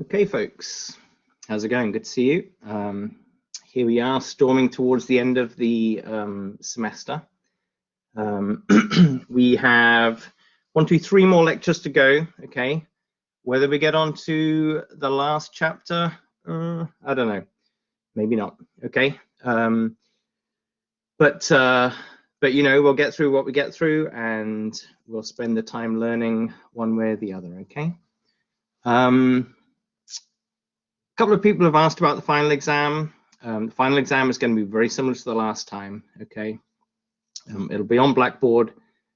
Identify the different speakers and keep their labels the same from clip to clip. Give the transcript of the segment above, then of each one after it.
Speaker 1: Okay, folks, how's it going? Good to see you. Here we are, storming towards the end of the semester. We have 1, 2, 3 more lectures to go. Okay, whether we get on to the last chapter, I don't know, maybe not. Okay, but you know, we'll get through what we get through, and we'll spend the time learning one way or the other. Okay. A couple of people have asked about the final exam. The final exam is going to be very similar to the last time. Okay, it'll be on Blackboard.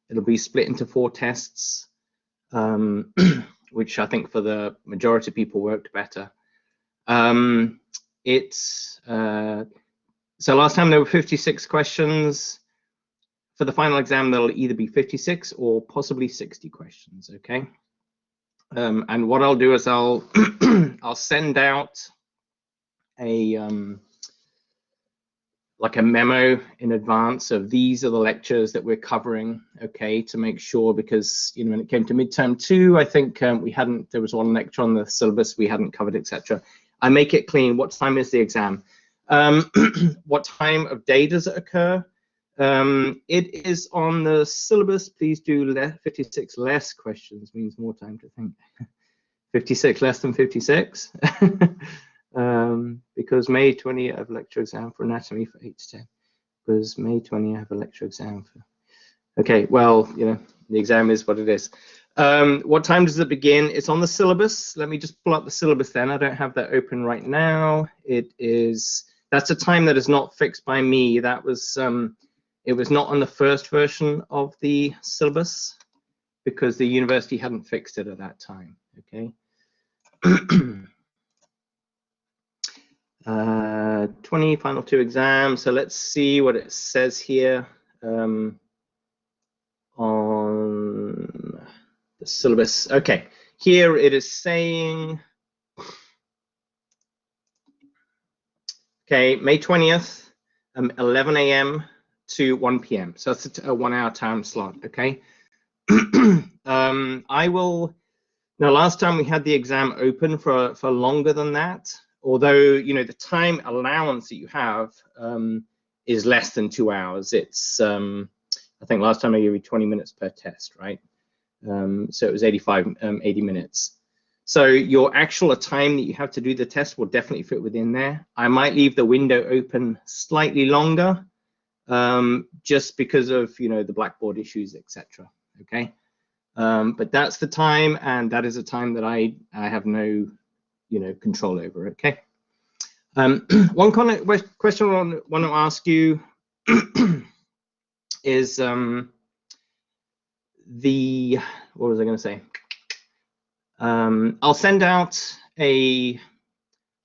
Speaker 1: It'll be split into 4 tests, which I think for the majority of people worked better. So last time there were 56 questions. For the final exam, there'll either be 56 or possibly 60 questions. Okay. And what I'll do is I'll I'll send out a like a memo in advance of these are the lectures that we're covering, okay, to make sure, because you know when it came to midterm 2, I think there was one lecture on the syllabus we hadn't covered, etc. I make it clean. What time is the exam? What time of day does it occur? It is on the syllabus. Please do 56 less questions means more time to think. 56 less than 56. Because May 20 I have a lecture exam for anatomy for 8 to 10. Because May 20 I have a lecture exam for. Okay, well, you know, the exam is what it is. What time does it begin? It's on the syllabus. Let me just pull up the syllabus then. I don't have that open right now. That's a time that is not fixed by me. That was it was not on the first version of the syllabus because the university hadn't fixed it at that time. Okay. 20 final 2 exams. So let's see what it says here on the syllabus. Okay, here it is saying, okay, May 20th, 11 a.m. to 1 p.m. So that's a 1-hour time slot. Okay. I will. Now, last time we had the exam open for longer than that. Although, you know, the time allowance that you have is less than 2 hours. It's, I think last time I gave you 20 minutes per test, right? So it was 80 minutes. So your actual time that you have to do the test will definitely fit within there. I might leave the window open slightly longer just because of, you know, the Blackboard issues, etc. Okay. But that's the time, and that is a time that I have no, you know, control over. Okay. One question I want to ask you is what was I going to say? I'll send out a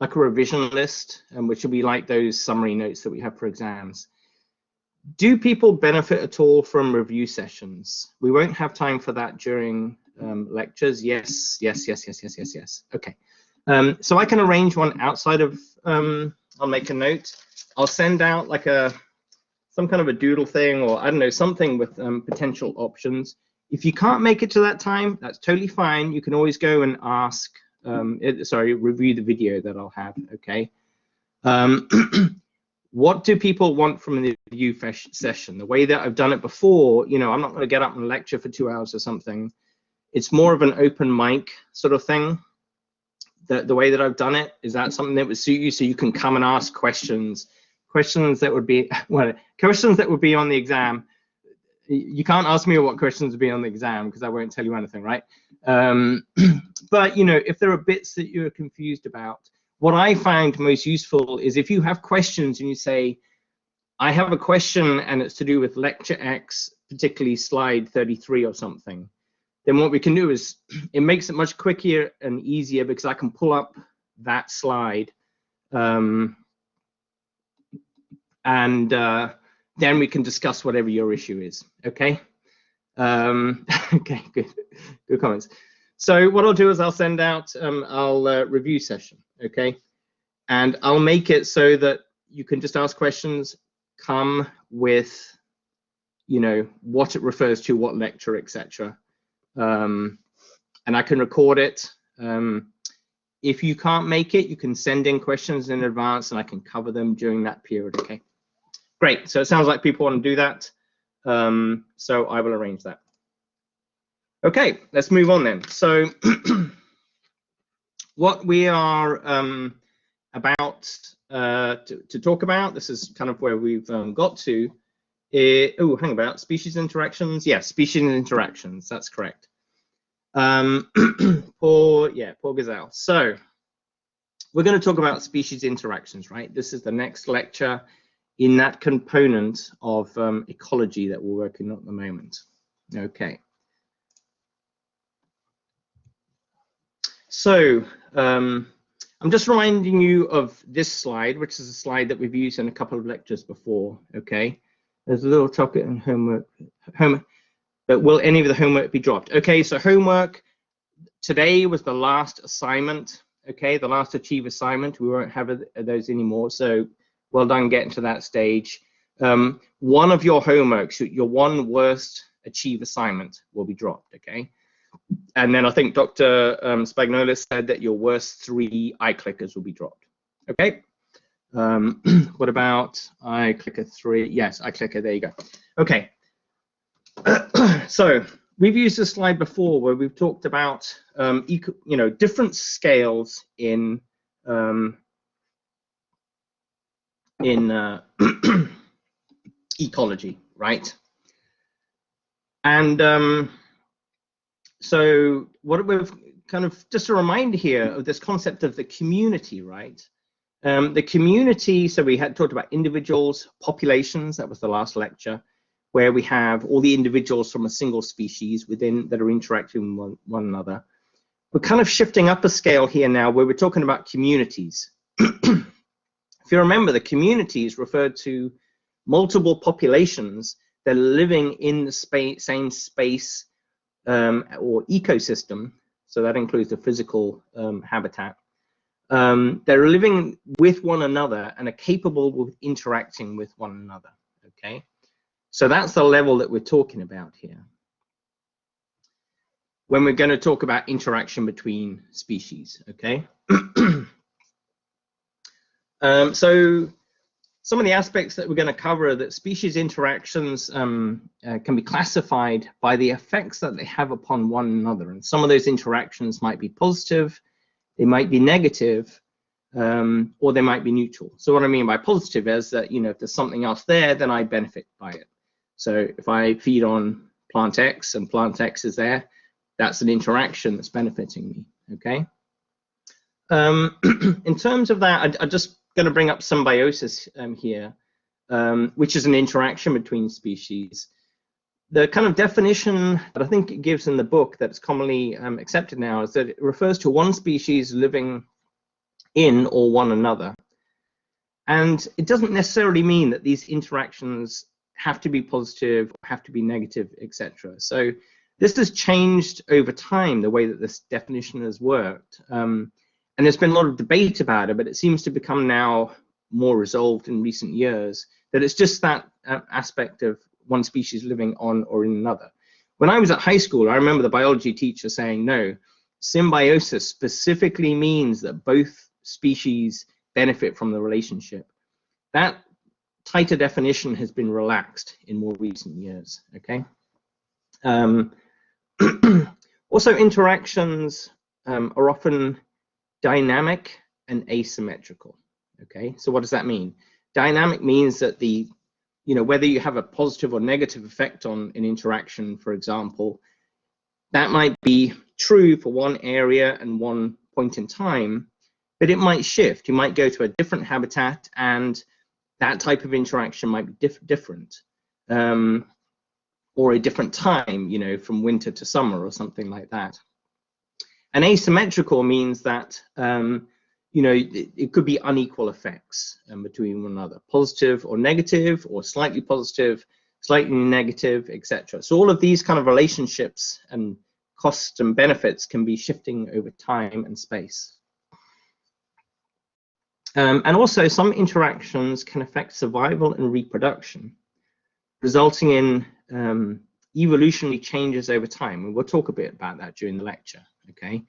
Speaker 1: revision list, which will be like those summary notes that we have for exams. Do people benefit at all from review sessions? We won't have time for that during lectures. Yes. Okay. So I can arrange one outside of, I'll make a note. I'll send out like some kind of a doodle thing, or I don't know, something with potential options. If you can't make it to that time, that's totally fine. You can always go and ask, review the video that I'll have, okay? What do people want from the review session? The way that I've done it before, you know, I'm not going to get up and lecture for 2 hours or something. It's more of an open mic sort of thing. The way that I've done it, is that something that would suit you, so you can come and ask questions that would be, well, questions that would be on the exam. You can't ask me what questions would be on the exam because I won't tell you anything, right? But, you know, if there are bits that you're confused about, what I find most useful is if you have questions and you say, I have a question and it's to do with lecture X, particularly slide 33 or something, then what we can do is it makes it much quicker and easier because I can pull up that slide and then we can discuss whatever your issue is. Okay. Okay, good comments. So what I'll do is I'll send out review session, okay, and I'll make it so that you can just ask questions, come with, you know, what it refers to, what lecture, etc. And I can record it. if you can't make it, you can send in questions in advance and I can cover them during that period, okay? Great, so it sounds like people want to do that. So I will arrange that. Okay, let's move on then. So what we are about to talk about, this is kind of where we've got to. Oh, hang about, species interactions. Yeah, species interactions, that's correct. Poor gazelle. So we're going to talk about species interactions, right? This is the next lecture in that component of ecology that we're working on at the moment. Okay. So I'm just reminding you of this slide, which is a slide that we've used in a couple of lectures before, okay? There's a little topic and homework, but will any of the homework be dropped? Okay, so homework, today was the last assignment, okay, the last achieve assignment. We won't have those anymore, so well done getting to that stage. One of your homeworks, your one worst achieve assignment will be dropped, okay? And then I think Dr. Spagnola said that your worst 3 iClickers will be dropped, okay? What about iClicker 3? Yes, iClicker, there you go. Okay, so we've used this slide before where we've talked about different scales in ecology, right? And so what we've kind of, just a reminder here of this concept of the community, right? The community, so we had talked about individuals, populations, that was the last lecture, where we have all the individuals from a single species within that are interacting with one another. We're kind of shifting up a scale here now where we're talking about communities. If you remember, the communities referred to multiple populations that are living in the same space or ecosystem, so that includes the physical habitat. They're living with one another and are capable of interacting with one another, okay? So that's the level that we're talking about here when we're going to talk about interaction between species, okay? So some of the aspects that we're going to cover are that species interactions can be classified by the effects that they have upon one another. And some of those interactions might be positive, they might be negative, or they might be neutral. So what I mean by positive is that, if there's something else there, then I benefit by it. So if I feed on plant X and plant X is there, that's an interaction that's benefiting me, okay? In terms of that, I'm just going to bring up symbiosis here, which is an interaction between species. The kind of definition that I think it gives in the book that's commonly accepted now is that it refers to one species living in or one another. And it doesn't necessarily mean that these interactions have to be positive or have to be negative, etc. So this has changed over time, the way that this definition has worked. And there's been a lot of debate about it, but it seems to become now more resolved in recent years, that it's just that aspect of one species living on or in another. When I was at high school, I remember the biology teacher saying, no, symbiosis specifically means that both species benefit from the relationship. That tighter definition has been relaxed in more recent years, okay? Also, interactions are often dynamic and asymmetrical, okay? So what does that mean? Dynamic means that whether you have a positive or negative effect on an interaction, for example, that might be true for one area and one point in time, but it might shift. You might go to a different habitat and that type of interaction might be different, or a different time, from winter to summer or something like that. And asymmetrical means that it could be unequal effects between one another, positive or negative, or slightly positive, slightly negative, etc. So all of these kind of relationships and costs and benefits can be shifting over time and space. And also, some interactions can affect survival and reproduction, resulting in evolutionary changes over time. And we'll talk a bit about that during the lecture, okay?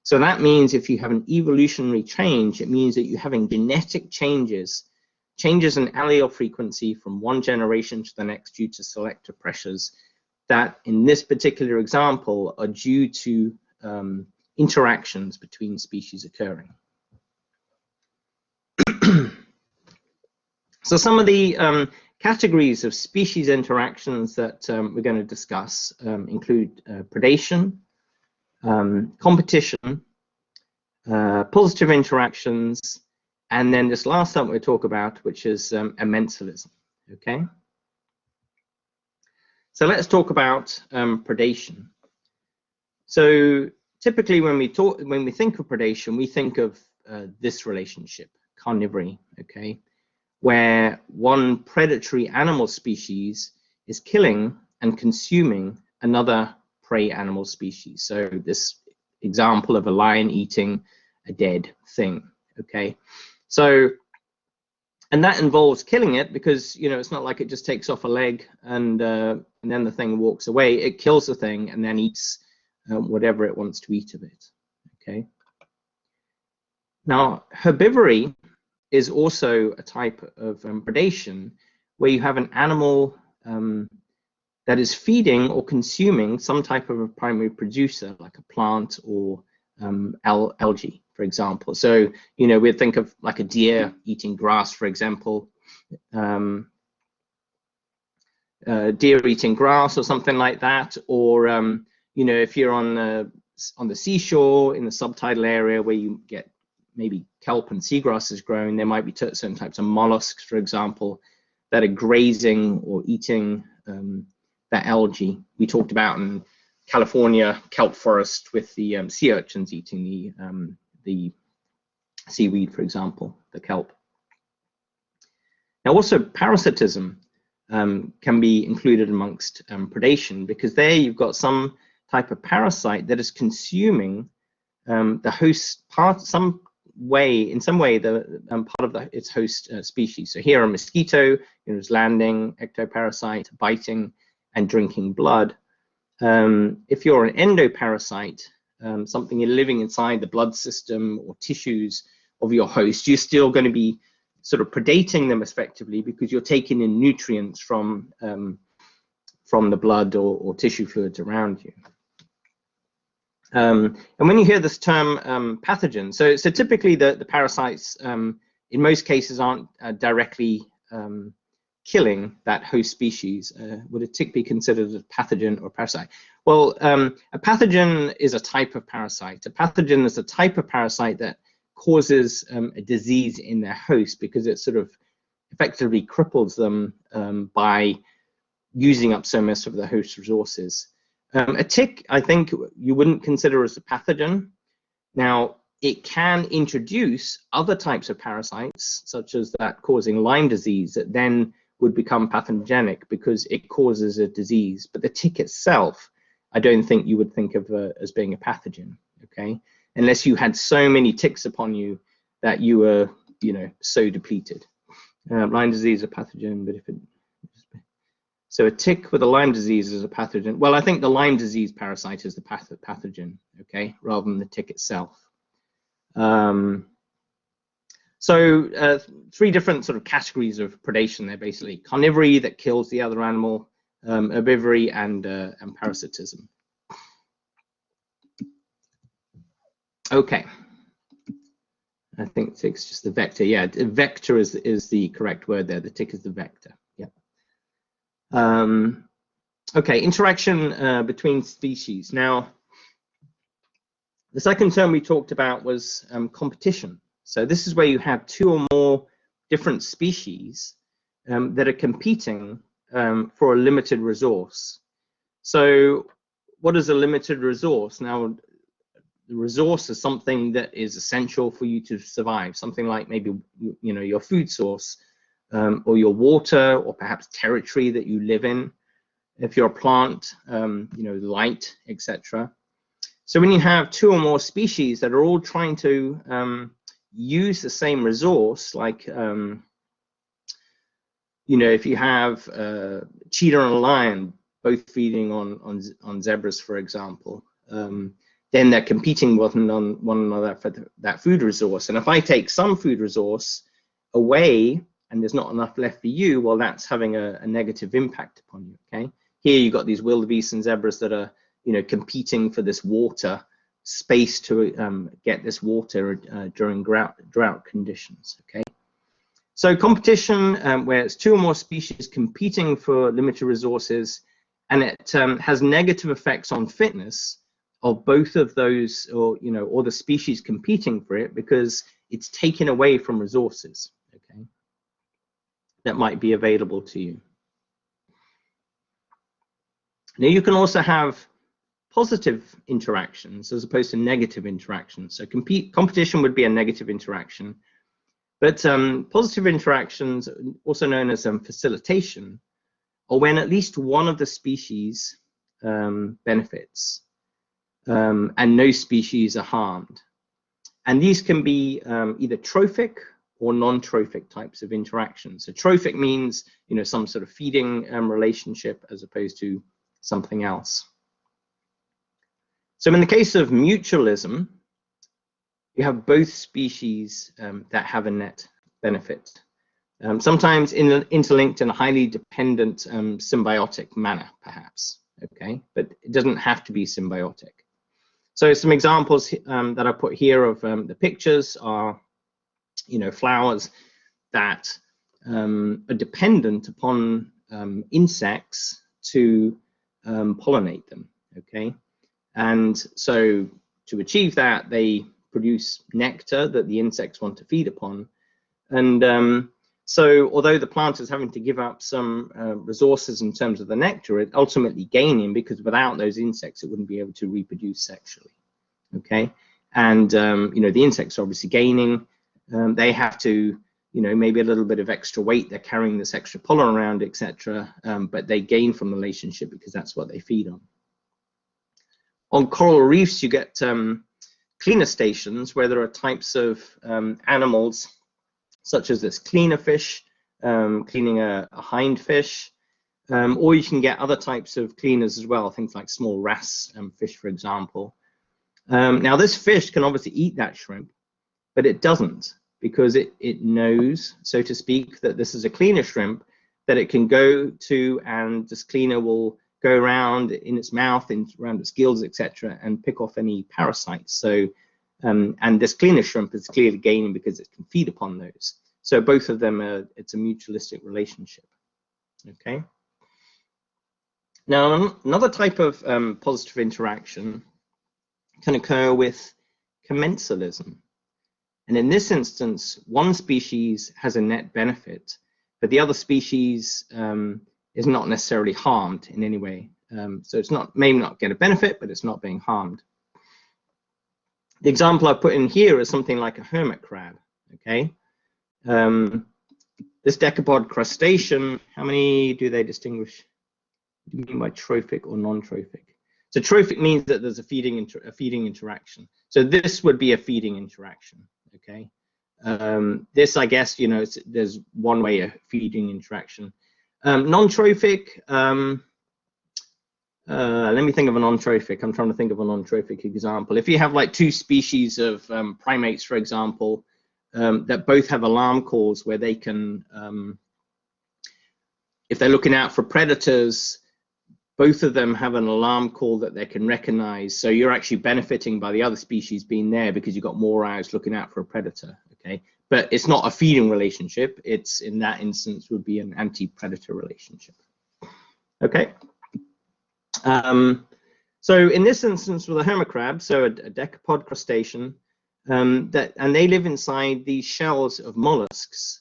Speaker 1: So that means if you have an evolutionary change, it means that you're having genetic changes in allele frequency from one generation to the next due to selective pressures that in this particular example are due to interactions between species occurring. So some of the categories of species interactions that we're going to discuss include predation, competition, positive interactions, and then this last one we'll talk about, which is amensalism. Okay. So let's talk about predation. So typically, when we think of predation, we think of this relationship, carnivory. Okay, where one predatory animal species is killing and consuming another prey animal species. So this example of a lion eating a dead thing. Okay, so and that involves killing it because it's not like it just takes off a leg and then the thing walks away. It kills the thing and then eats whatever it wants to eat of it. Okay. Now herbivory is also a type of predation where you have an animal that is feeding or consuming some type of a primary producer, like a plant or algae, for example. So, we'd think of like a deer eating grass, for example, deer eating grass or something like that. Or, if you're on the seashore in the subtidal area where you get maybe kelp and seagrasses growing, there might be certain types of mollusks, for example, that are grazing or eating that algae. We talked about in California kelp forest with the sea urchins eating the seaweed, for example, the kelp. Now also parasitism can be included amongst predation, because there you've got some type of parasite that is consuming the host part, in some way the part of its host species. So here a mosquito is landing, ectoparasite, biting and drinking blood. If you're an endoparasite, something you're living inside the blood system or tissues of your host, you're still going to be sort of predating them effectively because you're taking in nutrients from the blood or tissue fluids around you. And when you hear this term pathogen, so typically the parasites in most cases aren't directly killing that host species. Would a tick be considered a pathogen or parasite? Well, a pathogen is a type of parasite. A pathogen is a type of parasite that causes a disease in their host because it sort of effectively cripples them by using up so much of the host resources. A tick, I think you wouldn't consider as a pathogen. Now, it can introduce other types of parasites, such as that causing Lyme disease, that then would become pathogenic because it causes a disease. But the tick itself, I don't think you would think of as being a pathogen, okay? Unless you had so many ticks upon you that you were, so depleted. Lyme disease is a pathogen, but if it... So a tick with a Lyme disease is a pathogen. Well, I think the Lyme disease parasite is the pathogen, okay, rather than the tick itself. So three different sort of categories of predation there, basically. Carnivory, that kills the other animal, herbivory, and parasitism. Okay. I think tick's just the vector. Yeah, vector is the correct word there. The tick is the vector. Yeah. Okay, interaction between species. Now, the second term we talked about was competition. So this is where you have two or more different species that are competing for a limited resource. So what is a limited resource? Now, the resource is something that is essential for you to survive, something like maybe your food source, or your water, or perhaps territory that you live in. If you're a plant, light, etc. So when you have two or more species that are all trying to use the same resource, like if you have a cheetah and a lion both feeding on zebras, for example, then they're competing with one another for that food resource. And if I take some food resource away and there's not enough left for you, well, that's having a negative impact upon you. Okay, here you've got these wildebeest and zebras that are, you know, competing for this water space to get this water during drought conditions. Okay, so competition where it's two or more species competing for limited resources, and it has negative effects on fitness of both of those, or you know, or the species competing for it, because it's taken away from resources, okay, that might be available to you. Now you can also have positive interactions as opposed to negative interactions. So competition would be a negative interaction, but positive interactions, also known as facilitation, or when at least one of the species benefits and no species are harmed. And these can be either trophic or non-trophic types of interactions. So trophic means, you know, some sort of feeding relationship as opposed to something else. So in the case of mutualism, you have both species that have a net benefit. Sometimes interlinked in a highly dependent symbiotic manner, perhaps, okay? But it doesn't have to be symbiotic. So some examples that I put here of the pictures are, you know, flowers that are dependent upon insects to pollinate them, okay? And so to achieve that, they produce nectar that the insects want to feed upon. And so although the plant is having to give up some resources in terms of the nectar, it's ultimately gaining, because without those insects, it wouldn't be able to reproduce sexually, okay? And, you know, the insects are obviously gaining. They have to, you know, maybe a little bit of extra weight. They're carrying this extra pollen around, etc. But they gain from the relationship because that's what they feed on. On coral reefs, you get cleaner stations where there are types of animals, such as this cleaner fish, cleaning a hindfish, or you can get other types of cleaners as well, things like small wrasse fish, for example. Now, this fish can obviously eat that shrimp, but it doesn't, because it knows, so to speak, that this is a cleaner shrimp that it can go to, and this cleaner will go around in its mouth, around its gills, etc., and pick off any parasites. So, and this cleaner shrimp is clearly gaining because it can feed upon those. So both of them it's a mutualistic relationship. Okay. Now, another type of positive interaction can occur with commensalism. And in this instance, one species has a net benefit, but the other species is not necessarily harmed in any way. So it's not, may not get a benefit, but it's not being harmed. The example I put in here is something like a hermit crab, okay? This decapod crustacean, how many do they distinguish? What do you mean by trophic or non-trophic? So trophic means that there's a feeding interaction. So this would be a feeding interaction, okay? This, I guess, you know, there's one way of feeding interaction. Non-trophic, let me think of a non-trophic. I'm trying to think of a non-trophic example. If you have like two species of primates, for example, that both have alarm calls where they can, if they're looking out for predators, both of them have an alarm call that they can recognize. So you're actually benefiting by the other species being there because you've got more eyes looking out for a predator, okay? But it's not a feeding relationship. It's, in that instance, would be an anti-predator relationship, okay? So in this instance with a hermit crab, so a decapod crustacean, and they live inside these shells of mollusks,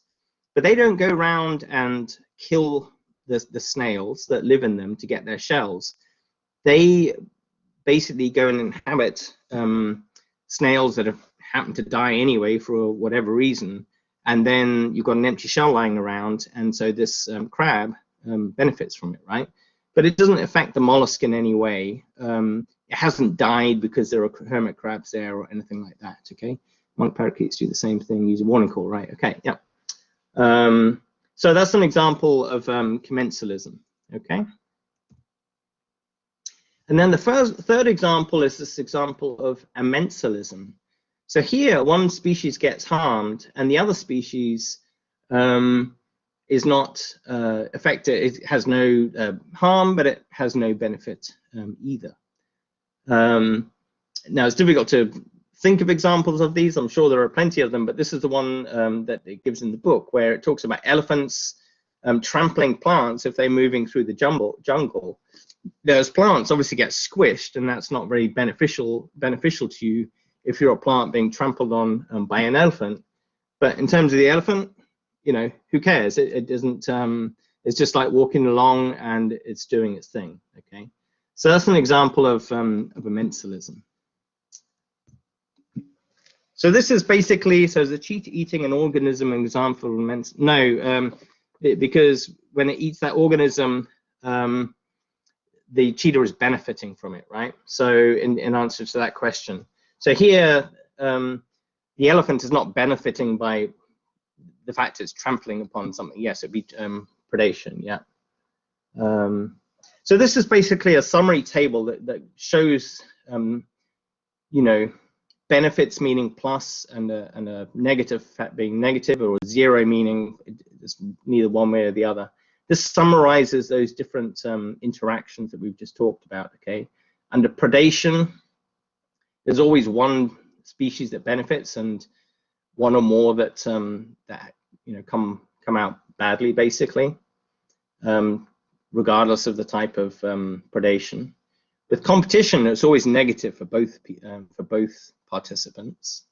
Speaker 1: but they don't go around and kill the snails that live in them to get their shells. They basically go and inhabit snails that have happened to die anyway for whatever reason, and then you've got an empty shell lying around, and so this crab benefits from it, right? But it doesn't affect the mollusk in any way. It hasn't died because there are hermit crabs there or anything like that, okay? Monk parakeets do the same thing, use a warning call, right? Okay, yeah. So that's an example of commensalism, okay? And then the third example is this example of amensalism. So here, one species gets harmed, and the other species is not affected. It has no harm, but it has no benefit either. Now, it's difficult to think of examples of these. I'm sure there are plenty of them, but this is the one that it gives in the book, where it talks about elephants trampling plants if they're moving through the jungle. Those plants obviously get squished, and that's not very beneficial to you if you're a plant being trampled on by an elephant. But in terms of the elephant, you know, who cares? It doesn't. It's just like walking along, and it's doing its thing. Okay, so that's an example of amensalism. So this is basically, so is the cheetah eating an organism an example of amensalism? No, because when it eats that organism, the cheetah is benefiting from it, right? So in answer to that question. So here, the elephant is not benefiting by the fact it's trampling upon something. Yes, it'd be predation, yeah. So this is basically a summary table that shows, you know, benefits meaning plus and a negative fact being negative, or zero meaning it's neither one way or the other. This summarizes those different interactions that we've just talked about. Okay, under predation, there's always one species that benefits and one or more that that you know come out badly, basically, regardless of the type of predation. With competition, it's always negative for both participants.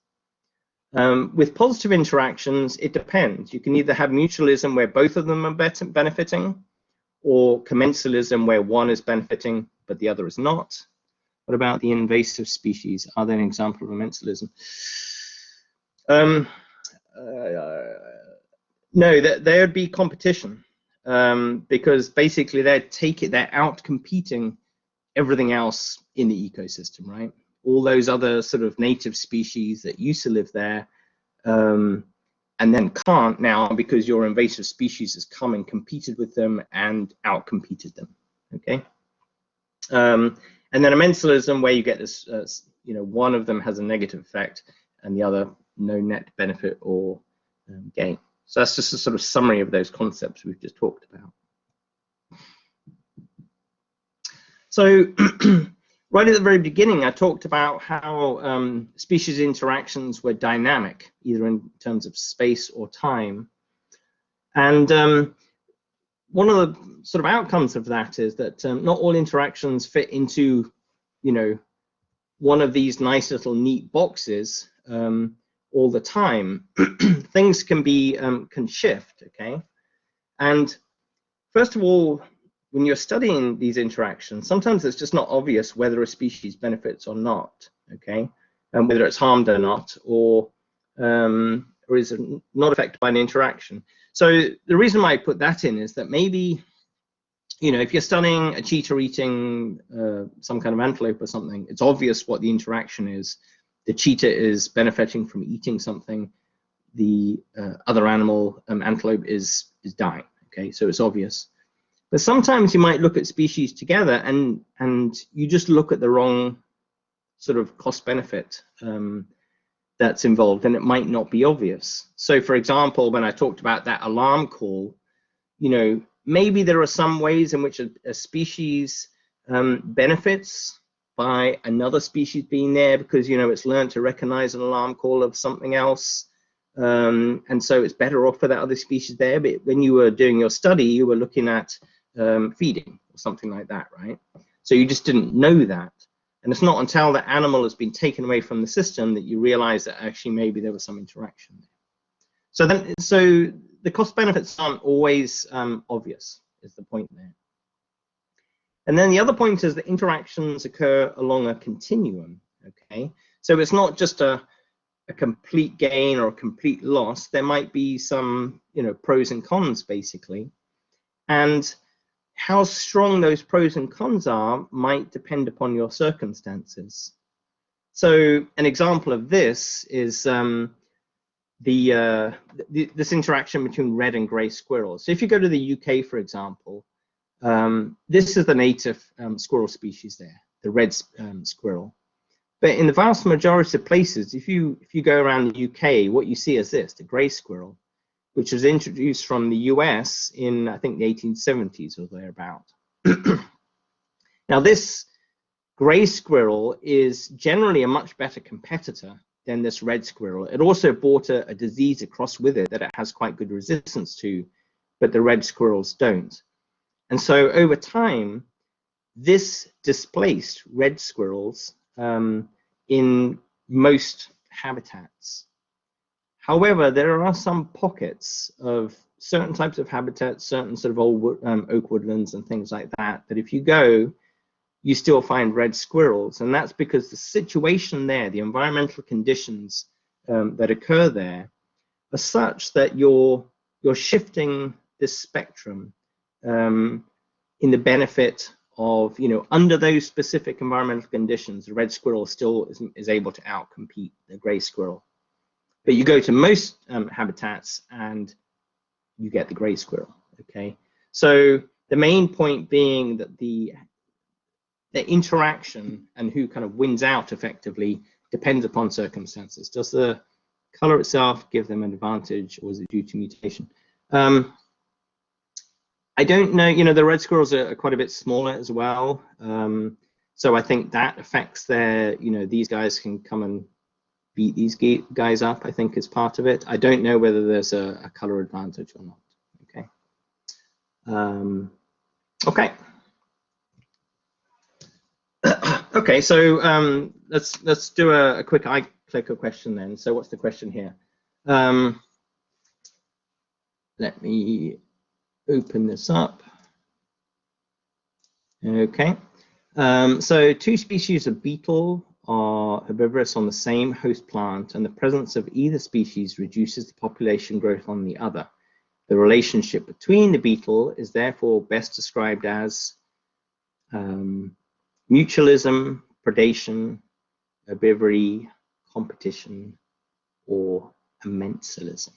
Speaker 1: With positive interactions, it depends. You can either have mutualism where both of them are benefiting, or commensalism where one is benefiting but the other is not. What about the invasive species? Are they an example of commensalism? No, there would be competition, because basically they're out competing everything else in the ecosystem, right? All those other sort of native species that used to live there and then can't now because your invasive species has come and competed with them and out-competed them, okay? And then amensalism, where you get this, you know, one of them has a negative effect and the other no net benefit or gain. So that's just a sort of summary of those concepts we've just talked about. So right at the very beginning, I talked about how species interactions were dynamic, either in terms of space or time. And one of the sort of outcomes of that is that not all interactions fit into, you know, one of these nice little neat boxes all the time. Things can shift, okay? And first of all, when you're studying these interactions, sometimes it's just not obvious whether a species benefits or not, okay? And whether it's harmed or not, or is not affected by an interaction. So the reason why I put that in is that maybe, you know, if you're studying a cheetah eating some kind of antelope or something, it's obvious what the interaction is. The cheetah is benefiting from eating something. The other animal, antelope, is dying, okay? So it's obvious. But sometimes you might look at species together and you just look at the wrong sort of cost benefit that's involved, and it might not be obvious. So for example, when I talked about that alarm call, you know, maybe there are some ways in which a species benefits by another species being there because, you know, it's learned to recognize an alarm call of something else. And so it's better off for that other species there. But when you were doing your study, you were looking at feeding or something like that, right? So you just didn't know that. And it's not until the animal has been taken away from the system that you realize that actually maybe there was some interaction there. So the cost benefits aren't always obvious, is the point there. And then the other point is that interactions occur along a continuum, okay? So it's not just a complete gain or a complete loss. There might be some, you know, pros and cons, basically. And how strong those pros and cons are might depend upon your circumstances. So an example of this is this interaction between red and gray squirrels. So if you go to the UK, for example, this is the native squirrel species there. red squirrel. But in the vast majority of places, if you go around the UK, what you see is this: the grey squirrel, which was introduced from the US in, I think, the 1870s or thereabout. Now, this grey squirrel is generally a much better competitor than this red squirrel. It also brought a disease across with it that it has quite good resistance to, but the red squirrels don't. And so over time, this displaced red squirrels in most habitats. However, there are some pockets of certain types of habitats, certain sort of old oak woodlands and things like that, that if you go, you still find red squirrels. And that's because the situation there, the environmental conditions that occur there, are such that you're shifting this spectrum in the benefit of, under those specific environmental conditions, the red squirrel still is able to outcompete the gray squirrel. But you go to most habitats and you get the gray squirrel, okay? So the main point being that the interaction and who kind of wins out effectively depends upon circumstances. Does the color itself give them an advantage, or is it due to mutation? I don't know. The red squirrels are quite a bit smaller as well. So I think that affects their, these guys can come and beat these guys up, I think, is part of it. I don't know whether there's a color advantage or not. Okay. Okay. Okay, so let's do a quick iClicker question then. So what's the question here? Let me open this up. Okay, so two species of beetle are herbivorous on the same host plant, and the presence of either species reduces the population growth on the other. The relationship between the beetle is therefore best described as mutualism, predation, herbivory, competition, or amensalism.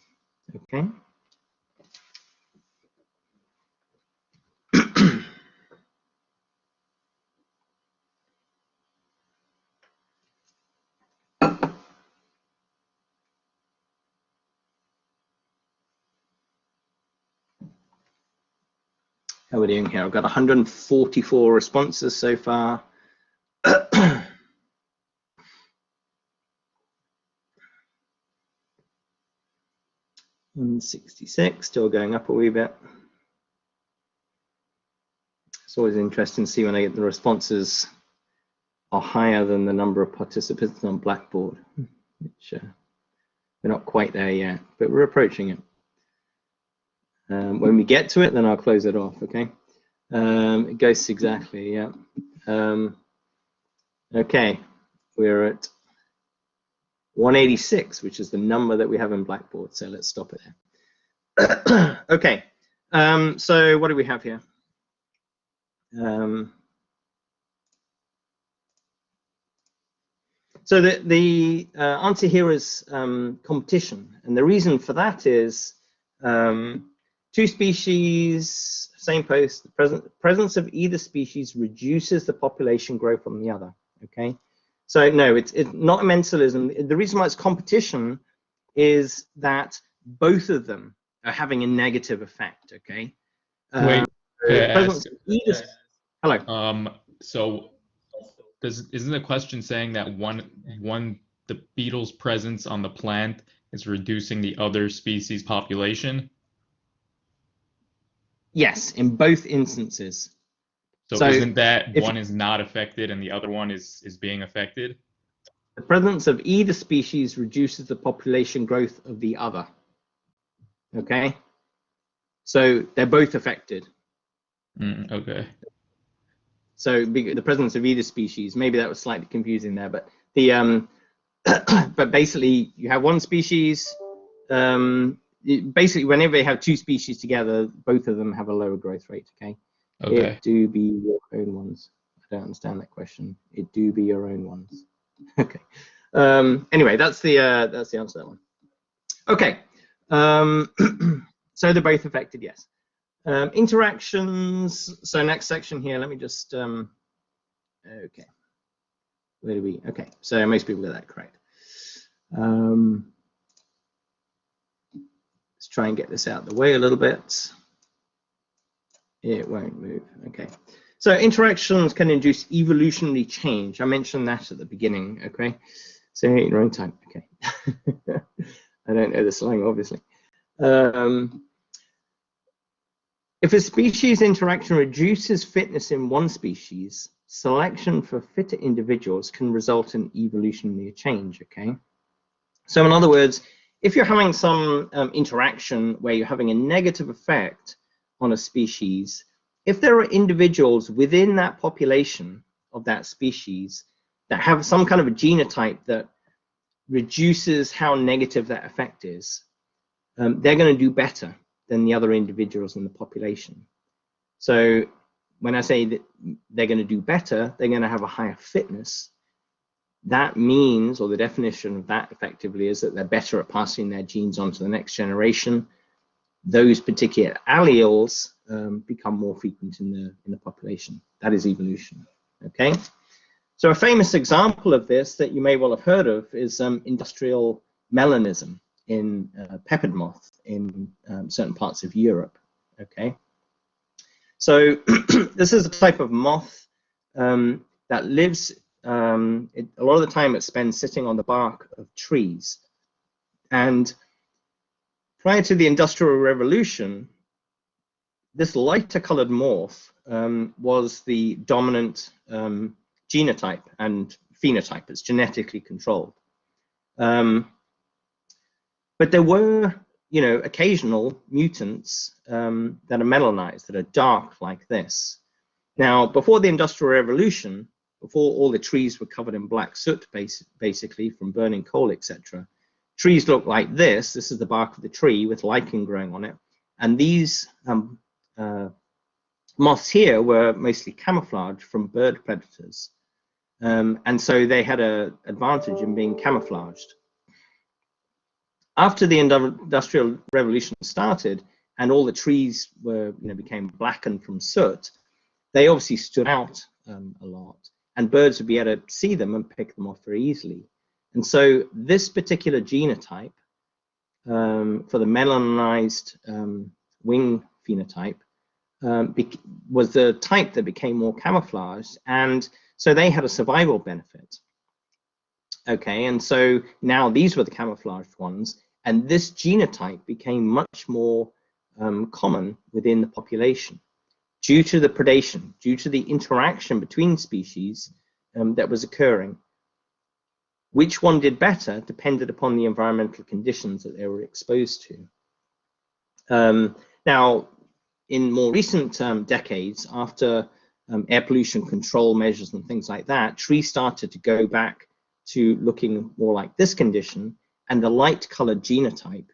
Speaker 1: Okay. How are we doing here? I've got 144 responses so far. 166, still going up a wee bit. It's always interesting to see when I get the responses are higher than the number of participants on Blackboard, which we're not quite there yet, but we're approaching it. When we get to it, then I'll close it off, okay? It goes exactly, yeah. Okay, we're at 186, which is the number that we have in Blackboard, so let's stop it there. Okay, so what do we have here? So the answer here is competition, and the reason for that is two species, same post, the presence of either species reduces the population growth on the other, okay? So no, it's not amensalism. The reason why it's competition is that both of them are having a negative effect, okay?
Speaker 2: Wait,
Speaker 1: hello.
Speaker 2: So isn't the question saying that the beetle's presence on the plant is reducing the other species population?
Speaker 1: Yes, in both instances.
Speaker 2: So isn't that one is not affected and the other one is being affected?
Speaker 1: The presence of either species reduces the population growth of the other. Okay? So they're both affected.
Speaker 2: Okay.
Speaker 1: So the presence of either species, maybe that was slightly confusing there, but the but basically you have one species, basically whenever you have two species together, both of them have a lower growth rate, okay?
Speaker 2: Okay.
Speaker 1: It do be your own ones. I don't understand that question. It do be your own ones. Okay. Anyway, that's the answer to that one. Okay. So they're both affected, yes. Interactions. So next section here, let me just Okay, where do we? Okay, so most people get that correct. Let's try and get this out of the way a little bit. It won't move. Okay. So interactions can induce evolutionary change. I mentioned that at the beginning. Okay. So wrong time. Okay. I don't know the slang, obviously. If a species interaction reduces fitness in one species, selection for fitter individuals can result in evolutionary change. Okay. So in other words, if you're having some interaction where you're having a negative effect on a species, if there are individuals within that population of that species that have some kind of a genotype that reduces how negative that effect is, they're going to do better than the other individuals in the population. So when I say that they're going to do better, they're going to have a higher fitness. That means, or the definition of that effectively is that they're better at passing their genes on to the next generation. Those particular alleles become more frequent in the population. That is evolution. Okay. So a famous example of this that you may well have heard of is industrial melanism in peppered moth in certain parts of Europe. Okay. So this is a type of moth that lives. A lot of the time it spends sitting on the bark of trees. And prior to the Industrial Revolution, this lighter colored morph was the dominant genotype and phenotype. It's genetically controlled. But there were, occasional mutants that are melanized, that are dark like this. Now, before the Industrial Revolution, before all the trees were covered in black soot, basically from burning coal, etc., trees looked like this. This is the bark of the tree with lichen growing on it. And these moths here were mostly camouflaged from bird predators. And so they had an advantage in being camouflaged. After the Industrial Revolution started and all the trees were, became blackened from soot, they obviously stood out a lot. And birds would be able to see them and pick them off very easily. And so this particular genotype for the melanized wing phenotype was the type that became more camouflaged, and so they had a survival benefit. Okay, and so now these were the camouflaged ones, and this genotype became much more common within the population, due to the predation, due to the interaction between species that was occurring. Which one did better depended upon the environmental conditions that they were exposed to. Now, in more recent decades, after air pollution control measures and things like that, trees started to go back to looking more like this condition, and the light-colored genotype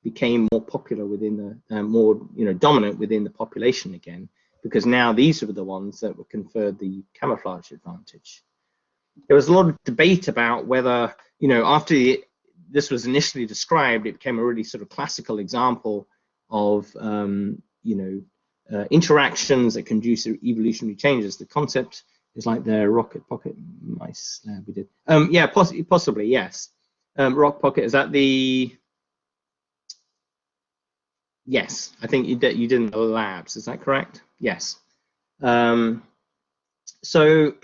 Speaker 1: became more popular within the, more dominant within the population again, because now these were the ones that were conferred the camouflage advantage. There was a lot of debate about whether, after this was initially described, it became a really sort of classical example of, interactions that conduce to evolutionary changes. The concept is like the rocket pocket mice lab we did. Yeah, possibly, yes. Rock pocket, is that the? Yes, I think you did in the labs. Is that correct? Yes. So.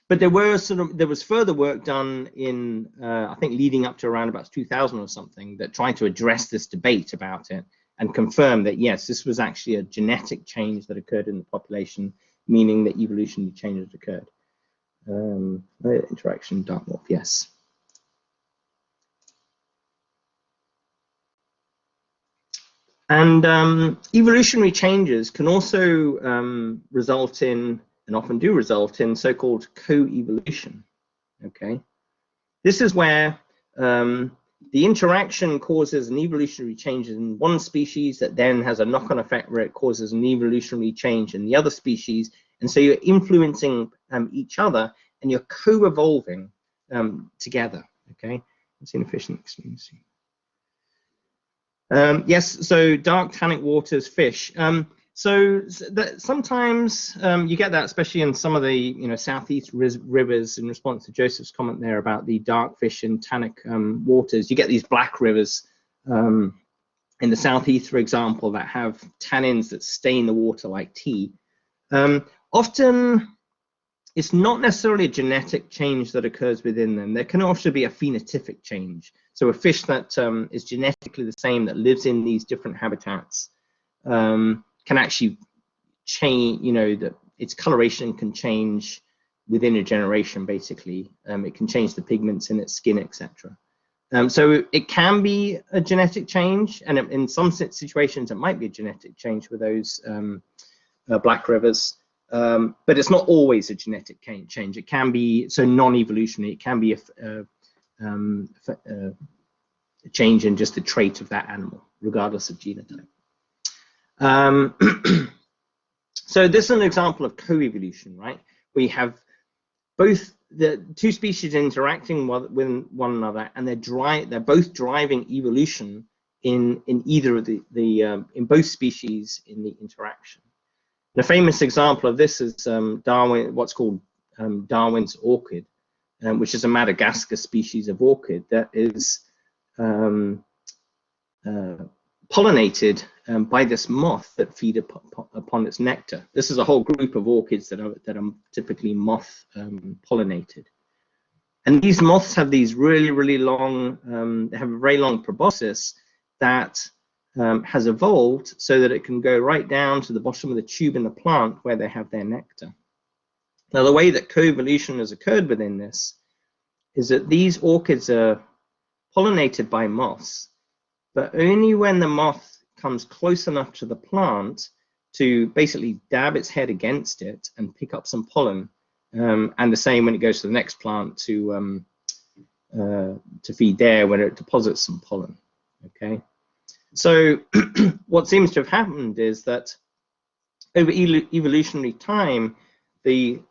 Speaker 1: But there was further work done in, I think, leading up to around about 2000 or something, that tried to address this debate about it and confirm that, yes, this was actually a genetic change that occurred in the population, meaning that evolutionary change had occurred. Interaction, dark morph, yes. And evolutionary changes can also result in, and often do result in, so-called co-evolution. Okay, this is where the interaction causes an evolutionary change in one species that then has a knock-on effect where it causes an evolutionary change in the other species, and so you're influencing each other and you're co-evolving together. Okay, it's inefficient. Yes, so dark tannic waters fish. So that sometimes you get that, especially in some of the southeast rivers. In response to Joseph's comment there about the dark fish and tannic waters, you get these black rivers in the southeast, for example, that have tannins that stain the water like tea. Often, it's not necessarily a genetic change that occurs within them. There can also be a phenotypic change. So a fish that is genetically the same, that lives in these different habitats, can actually change, that its coloration can change within a generation, basically. It can change the pigments in its skin, etc. So it can be a genetic change, and in some situations it might be a genetic change with those black rivers, but it's not always a genetic change. It can be, so non-evolutionary, it can be a change in just the trait of that animal, regardless of genotype. So this is an example of co-evolution, right? We have both the two species interacting with one another, and they're both driving evolution in either of in both species in the interaction. The famous example of this is what's called Darwin's orchid, which is a Madagascar species of orchid that is pollinated by this moth that feed upon its nectar. This is a whole group of orchids that are typically moth pollinated. And these moths have these really long, they have a very long proboscis that has evolved so that it can go right down to the bottom of the tube in the plant where they have their nectar. Now, the way that co-evolution has occurred within this is that these orchids are pollinated by moths, but only when the moth comes close enough to the plant to basically dab its head against it and pick up some pollen, and the same when it goes to the next plant to feed there, when it deposits some pollen. Okay, so what seems to have happened is that over evolutionary time, the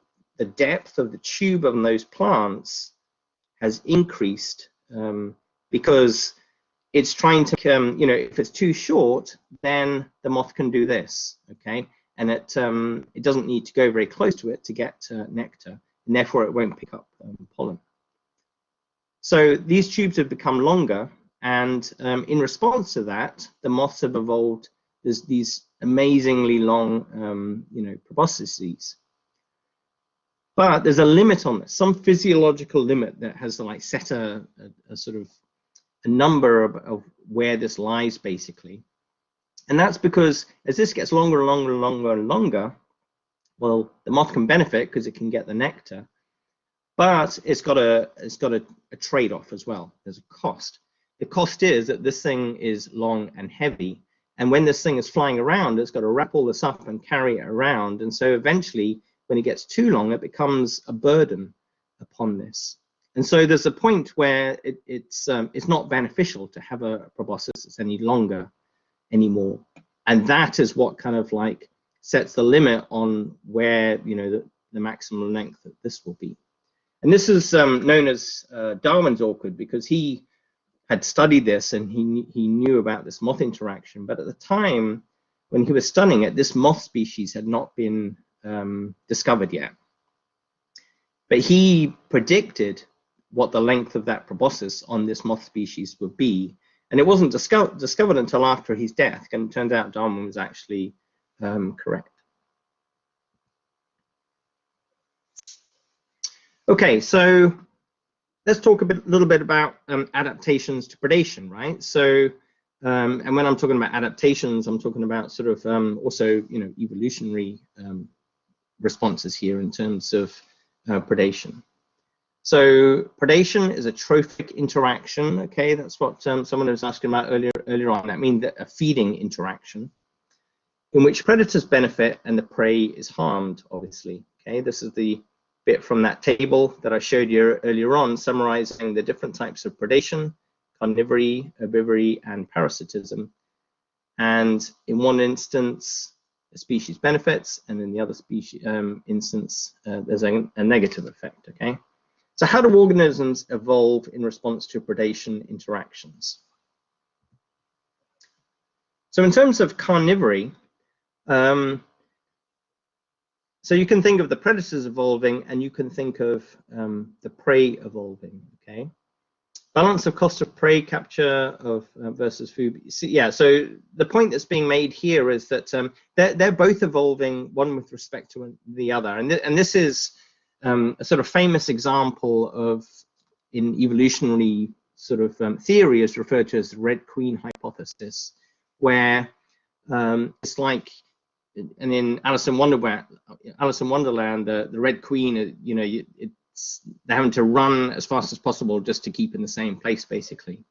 Speaker 1: depth of the tube of those plants has increased because it's trying to, if it's too short, then the moth can do this, okay? And it doesn't need to go very close to it to get nectar, and therefore it won't pick up pollen. So these tubes have become longer, and in response to that, the moths have evolved these amazingly long, proboscises. But there's a limit on this, some physiological limit that has like set a sort of a number of where this lies, basically. And that's because as this gets longer and longer and longer and longer, well, the moth can benefit because it can get the nectar, but it's got a trade-off as well. There's a cost. The cost is that this thing is long and heavy, and when this thing is flying around, it's got to wrap all this up and carry it around, and so eventually, when it gets too long, it becomes a burden upon this. And so there's a point where it's not beneficial to have a proboscis that's any longer anymore, and that is what kind of like sets the limit on where the maximum length that this will be. And this is known as Darwin's orchid, because he had studied this and he knew about this moth interaction, but at the time when he was studying it, this moth species had not been discovered yet. But he predicted what the length of that proboscis on this moth species would be, and it wasn't discovered until after his death, and it turned out Darwin was actually correct. Okay, so let's talk a little bit about adaptations to predation, right? So, and when I'm talking about adaptations, I'm talking about sort of also evolutionary responses here in terms of predation. So predation is a trophic interaction. Okay, that's what someone was asking about earlier on. That means that a feeding interaction in which predators benefit and the prey is harmed, obviously. Okay, this is the bit from that table that I showed you earlier on, summarizing the different types of predation: carnivory, herbivory, and parasitism. And in one instance, a species benefits, and in the other species instance, there's a negative effect. Okay. So how do organisms evolve in response to predation interactions? So in terms of carnivory, So you can think of the predators evolving, and you can think of the prey evolving. Okay, balance of cost of prey capture of versus food. Yeah. So the point that's being made here is that they're both evolving, one with respect to the other, and this is a sort of famous example of, in evolutionary sort of theory, is referred to as the Red Queen hypothesis, where it's like, and in Alice in Wonderland, the Red Queen, you know, they're having to run as fast as possible just to keep in the same place, basically.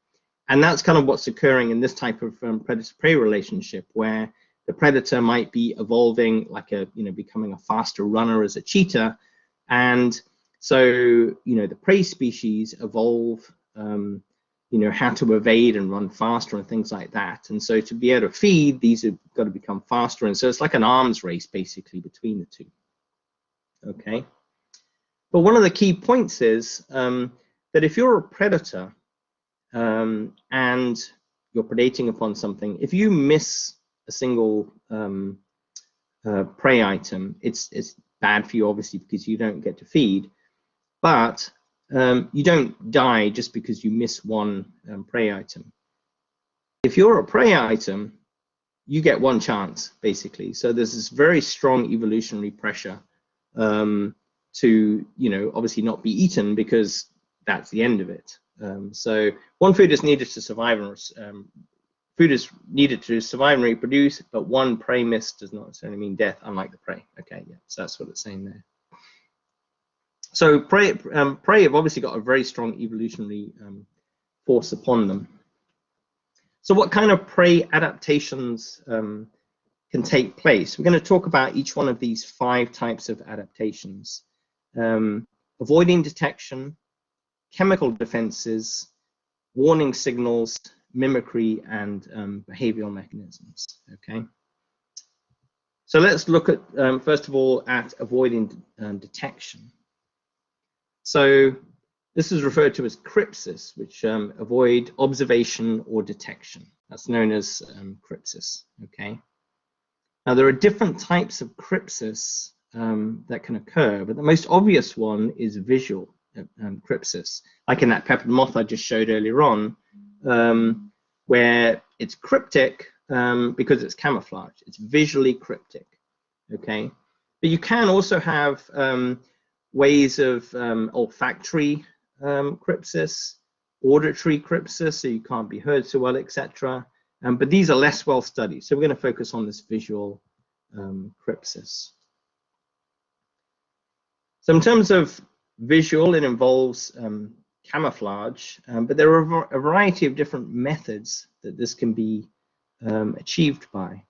Speaker 1: And that's kind of what's occurring in this type of predator-prey relationship, where the predator might be evolving, like becoming a faster runner as a cheetah, and so the prey species evolve how to evade and run faster and things like that. And so to be able to feed, these have got to become faster. And so it's like an arms race, basically, between the two. Okay. But one of the key points is that if you're a predator and you're predating upon something, if you miss a single prey item, it's bad for you, obviously, because you don't get to feed. But you don't die just because you miss one prey item. If you're a prey item, you get one chance, basically. So there's this very strong evolutionary pressure to, obviously not be eaten, because that's the end of it. So one food is needed to survive, and food is needed to survive and reproduce, but one prey missed does not necessarily mean death, unlike the prey. Okay, yeah, so that's what it's saying there. So prey have obviously got a very strong evolutionary force upon them. So what kind of prey adaptations can take place? We're going to talk about each one of these 5 types of adaptations. Avoiding detection, chemical defenses, warning signals, mimicry, and behavioral mechanisms. Okay. So let's look at, first of all, at avoiding detection. So this is referred to as crypsis, which avoid observation or detection. That's known as crypsis. Okay. Now there are different types of crypsis that can occur, but the most obvious one is visual crypsis, like in that peppered moth I just showed earlier on, where it's cryptic because it's camouflage. It's visually cryptic. Okay. But you can also have ways of olfactory crypsis, auditory crypsis, so you can't be heard so well, etc. But these are less well studied, so we're going to focus on this visual crypsis. So in terms of visual, it involves camouflage, but there are a variety of different methods that this can be achieved by.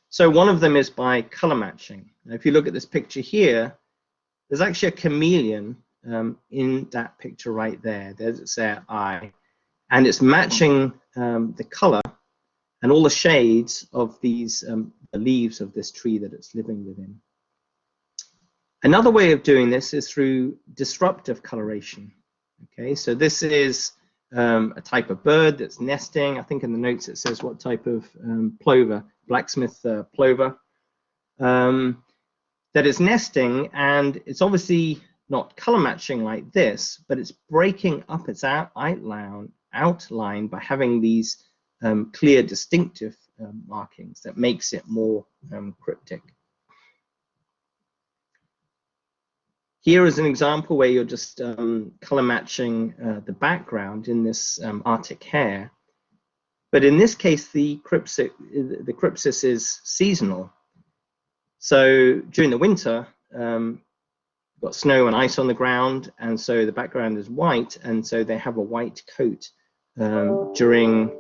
Speaker 1: So one of them is by color matching. Now, if you look at this picture here, there's actually a chameleon in that picture right there. There's its eye, and it's matching the color and all the shades of these the leaves of this tree that it's living within. Another way of doing this is through disruptive coloration. Okay, so this is a type of bird that's nesting. I think in the notes it says what type of plover, blacksmith plover, that is nesting, and it's obviously not color matching like this, but it's breaking up its outline by having these clear, distinctive markings that makes it more cryptic. Here is an example where you're just color matching the background in this Arctic hare. But in this case, the crypsis is seasonal. So during the winter, you've got snow and ice on the ground, and so the background is white, and so they have a white coat during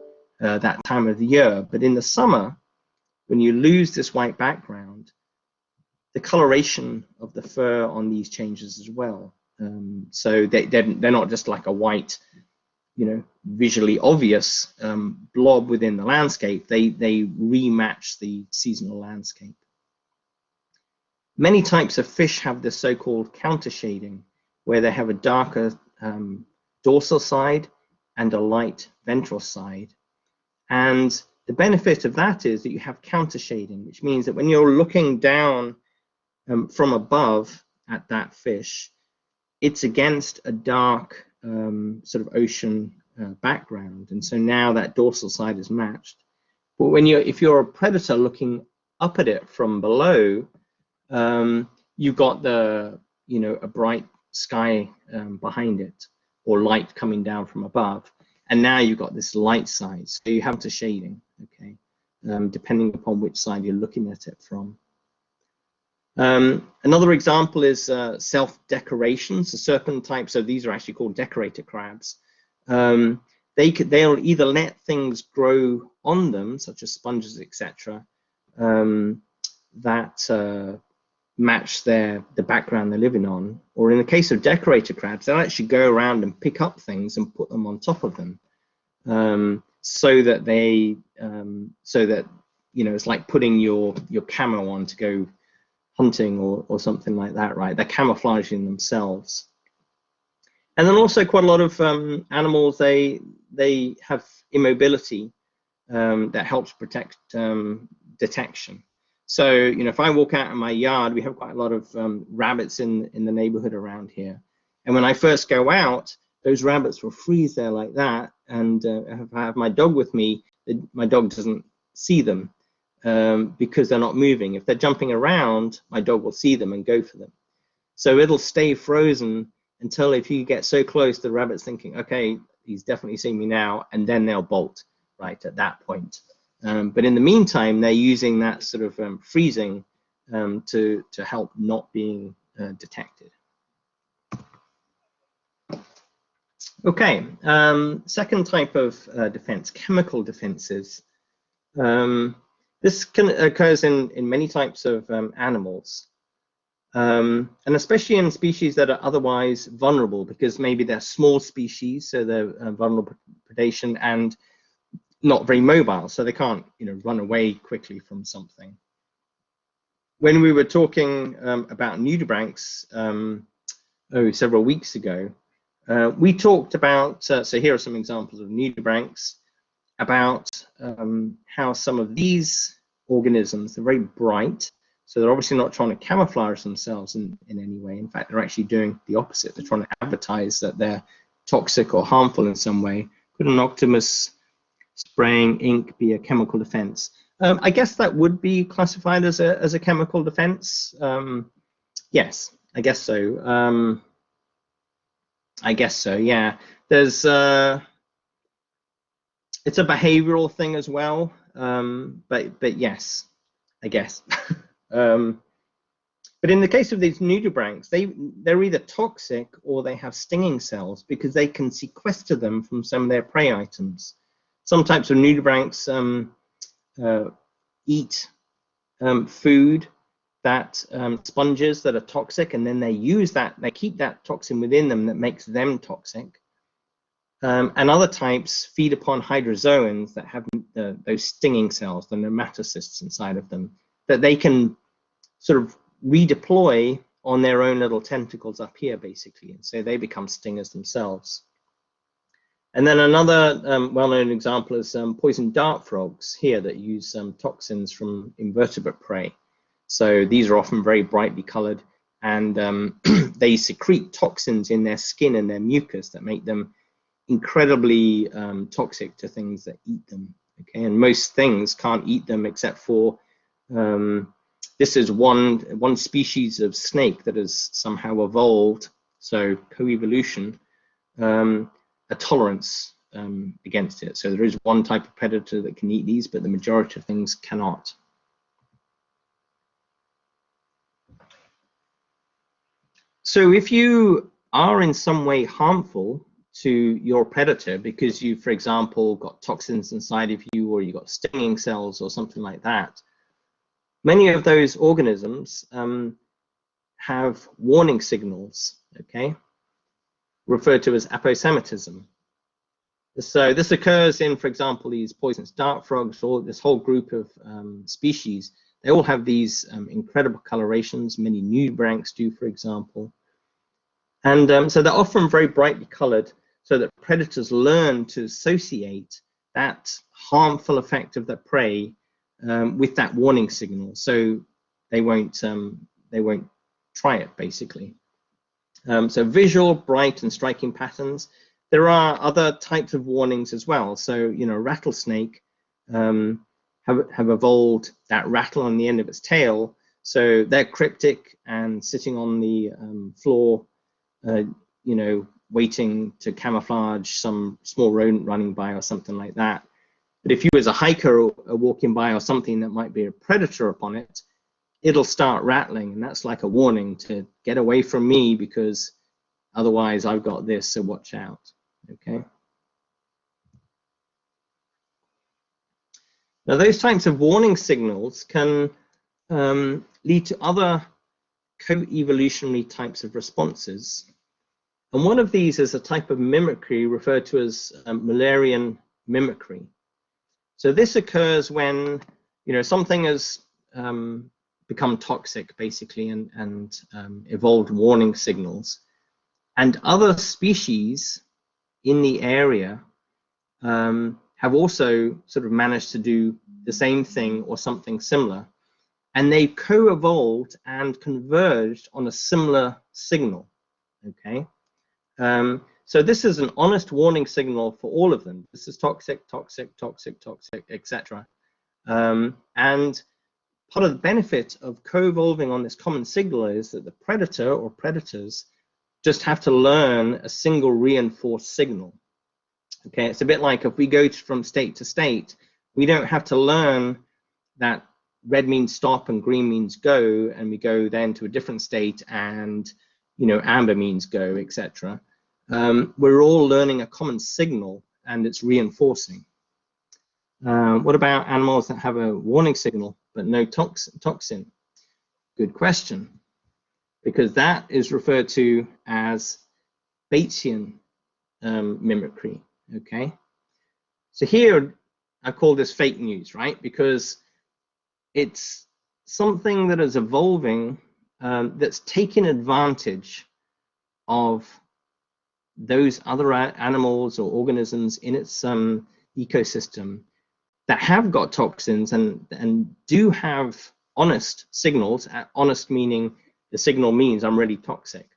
Speaker 1: that time of the year. But in the summer, when you lose this white background, the coloration of the fur on these changes as well. So they're not just like a white, visually obvious blob within the landscape. They rematch the seasonal landscape. Many types of fish have this so-called counter shading, where they have a darker dorsal side and a light ventral side. And the benefit of that is that you have counter shading, which means that when you're looking down from above at that fish, it's against a dark sort of ocean background, and so now that dorsal side is matched. But when if you're a predator looking up at it from below, you've got the a bright sky behind it, or light coming down from above, and now you've got this light side, so you have the shading, okay, depending upon which side you're looking at it from. Another example is self-decoration. So serpent types, so these are actually called decorator crabs. They'll either let things grow on them, such as sponges, etc., that match the background they're living on, or in the case of decorator crabs, they'll actually go around and pick up things and put them on top of them, so that it's like putting your camo on to go hunting or something like that, right? They're camouflaging themselves. And then also quite a lot of animals, they have immobility that helps protect detection. So, if I walk out in my yard, we have quite a lot of rabbits in the neighborhood around here. And when I first go out, those rabbits will freeze there like that. And if I have my dog with me, my dog doesn't see them because they're not moving. If they're jumping around, my dog will see them and go for them. So it'll stay frozen until, if you get so close, the rabbit's thinking, okay, he's definitely seeing me now, and then they'll bolt right at that point. But in the meantime, they're using that sort of freezing to help not being detected. Okay, second type of defense, chemical defenses. This occurs in many types of animals, and especially in species that are otherwise vulnerable, because maybe they're small species, so they're vulnerable to predation, and not very mobile, so they can't run away quickly from something. When we were talking about nudibranchs several weeks ago, we talked about, so here are some examples of nudibranchs, about how some of these organisms are very bright, so they're obviously not trying to camouflage themselves in any way. In fact, they're actually doing the opposite. They're trying to advertise that they're toxic or harmful in some way. Could an octopus spraying ink be a chemical defense? I guess that would be classified as a chemical defense. Yes, I guess so. Yeah. There's it's a behavioral thing as well, but yes, I guess. But in the case of these nudibranchs, they're either toxic or they have stinging cells, because they can sequester them from some of their prey items. Some types of nudibranchs eat food that sponges that are toxic, and then they keep that toxin within them that makes them toxic. And other types feed upon hydrozoans that have those stinging cells, the nematocysts inside of them, that they can sort of redeploy on their own little tentacles up here, basically, and so they become stingers themselves. And then another well-known example is poison dart frogs here that use toxins from invertebrate prey. So these are often very brightly colored, and they secrete toxins in their skin and their mucus that make them incredibly toxic to things that eat them. Okay, and most things can't eat them except for this is one species of snake that has somehow evolved, so co-evolution, a tolerance against it. So there is one type of predator that can eat these, but the majority of things cannot. So if you are in some way harmful to your predator because you, for example, got toxins inside of you, or you got stinging cells or something like that, many of those organisms have warning signals, okay, referred to as aposematism. So this occurs in, for example, these poisonous dart frogs, or this whole group of species. They all have these incredible colorations. Many nudibranchs do, for example. And so they're often very brightly colored, so that predators learn to associate that harmful effect of the prey with that warning signal, so they won't try it, basically. So visual, bright, and striking patterns. There are other types of warnings as well. So, you know, rattlesnake have evolved that rattle on the end of its tail. So they're cryptic and sitting on the floor, you know, waiting to camouflage some small rodent running by or something like that. But if you as a hiker are walking by or something that might be a predator upon it, it'll start rattling, and that's like a warning to get away from me, because otherwise I've got this, so watch out. Okay. Now those types of warning signals can lead to other co-evolutionary types of responses. And one of these is a type of mimicry referred to as Müllerian mimicry. So this occurs when, you know, something has become toxic, basically, and evolved warning signals, and other species in the area have also sort of managed to do the same thing or something similar, and they've co-evolved and converged on a similar signal. Okay, so this is an honest warning signal for all of them. This is toxic, toxic, toxic, toxic, etc. And part of the benefit of co-evolving on this common signal is that the predator or predators just have to learn a single reinforced signal. Okay, it's a bit like if we go from state to state, we don't have to learn that red means stop and green means go, and we go then to a different state, and, you know, amber means go, etc. We're all learning a common signal, and it's reinforcing. What about animals that have a warning signal but no toxin? Good question, because that is referred to as Batesian mimicry. Okay, so here I call this fake news, right? Because it's something that is evolving that's taking advantage of those other animals or organisms in its ecosystem that have got toxins and do have honest signals. Honest meaning the signal means I'm really toxic.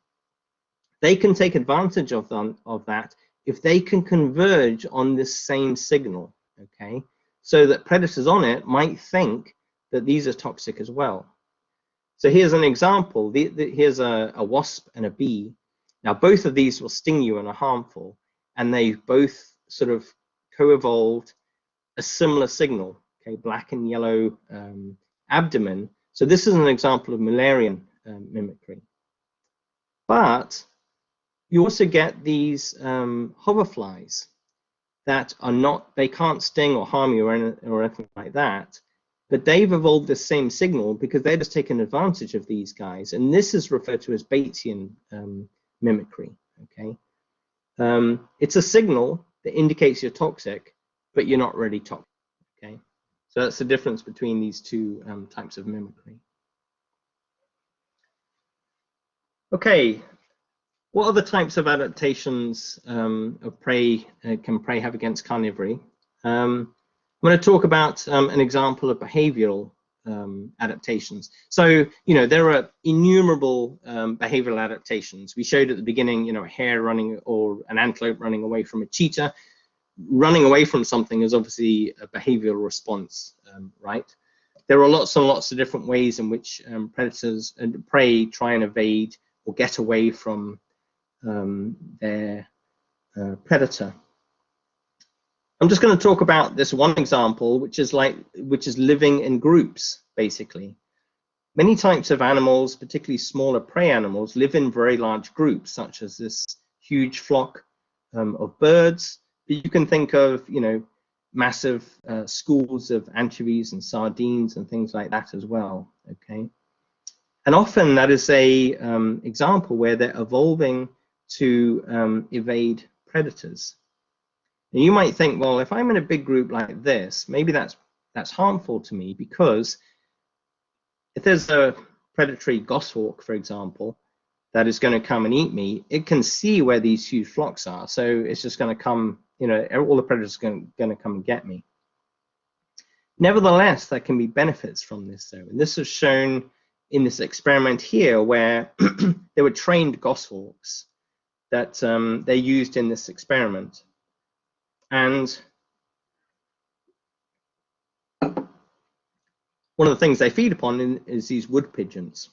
Speaker 1: They can take advantage of that if they can converge on this same signal, okay? So that predators on it might think that these are toxic as well. So here's an example. Here's a wasp and a bee. Now both of these will sting you and are harmful, and they both sort of co-evolved a similar signal, okay, black and yellow abdomen. So this is an example of Müllerian mimicry. But you also get these hoverflies that are not, they can't sting or harm you or anything like that, but they've evolved the same signal because they're just taking advantage of these guys, and this is referred to as Batesian mimicry. Okay, it's a signal that indicates you're toxic, but you're not really toxic. Okay, so that's the difference between these two types of mimicry. Okay, what other types of adaptations of prey can prey have against carnivory? I'm going to talk about an example of behavioral adaptations. So, you know, there are innumerable behavioral adaptations. We showed at the beginning, you know, a hare running or an antelope running away from a cheetah. Running away from something is obviously a behavioral response, right? There are lots and lots of different ways in which predators and prey try and evade or get away from their predator. I'm just going to talk about this one example, which is living in groups, basically. Many types of animals, particularly smaller prey animals, live in very large groups, such as this huge flock of birds. But you can think of, you know, massive schools of anchovies and sardines and things like that as well. Okay, and often that is a example where they're evolving to evade predators. And you might think, well, if I'm in a big group like this, maybe that's harmful to me, because if there's a predatory goshawk, for example, that is going to come and eat me, it can see where these huge flocks are. So it's just going to come, you know, all the predators are going to come and get me. Nevertheless, there can be benefits from this, though. And this is shown in this experiment here, where there were trained goshawks that they used in this experiment. And one of the things they feed upon is these wood pigeons.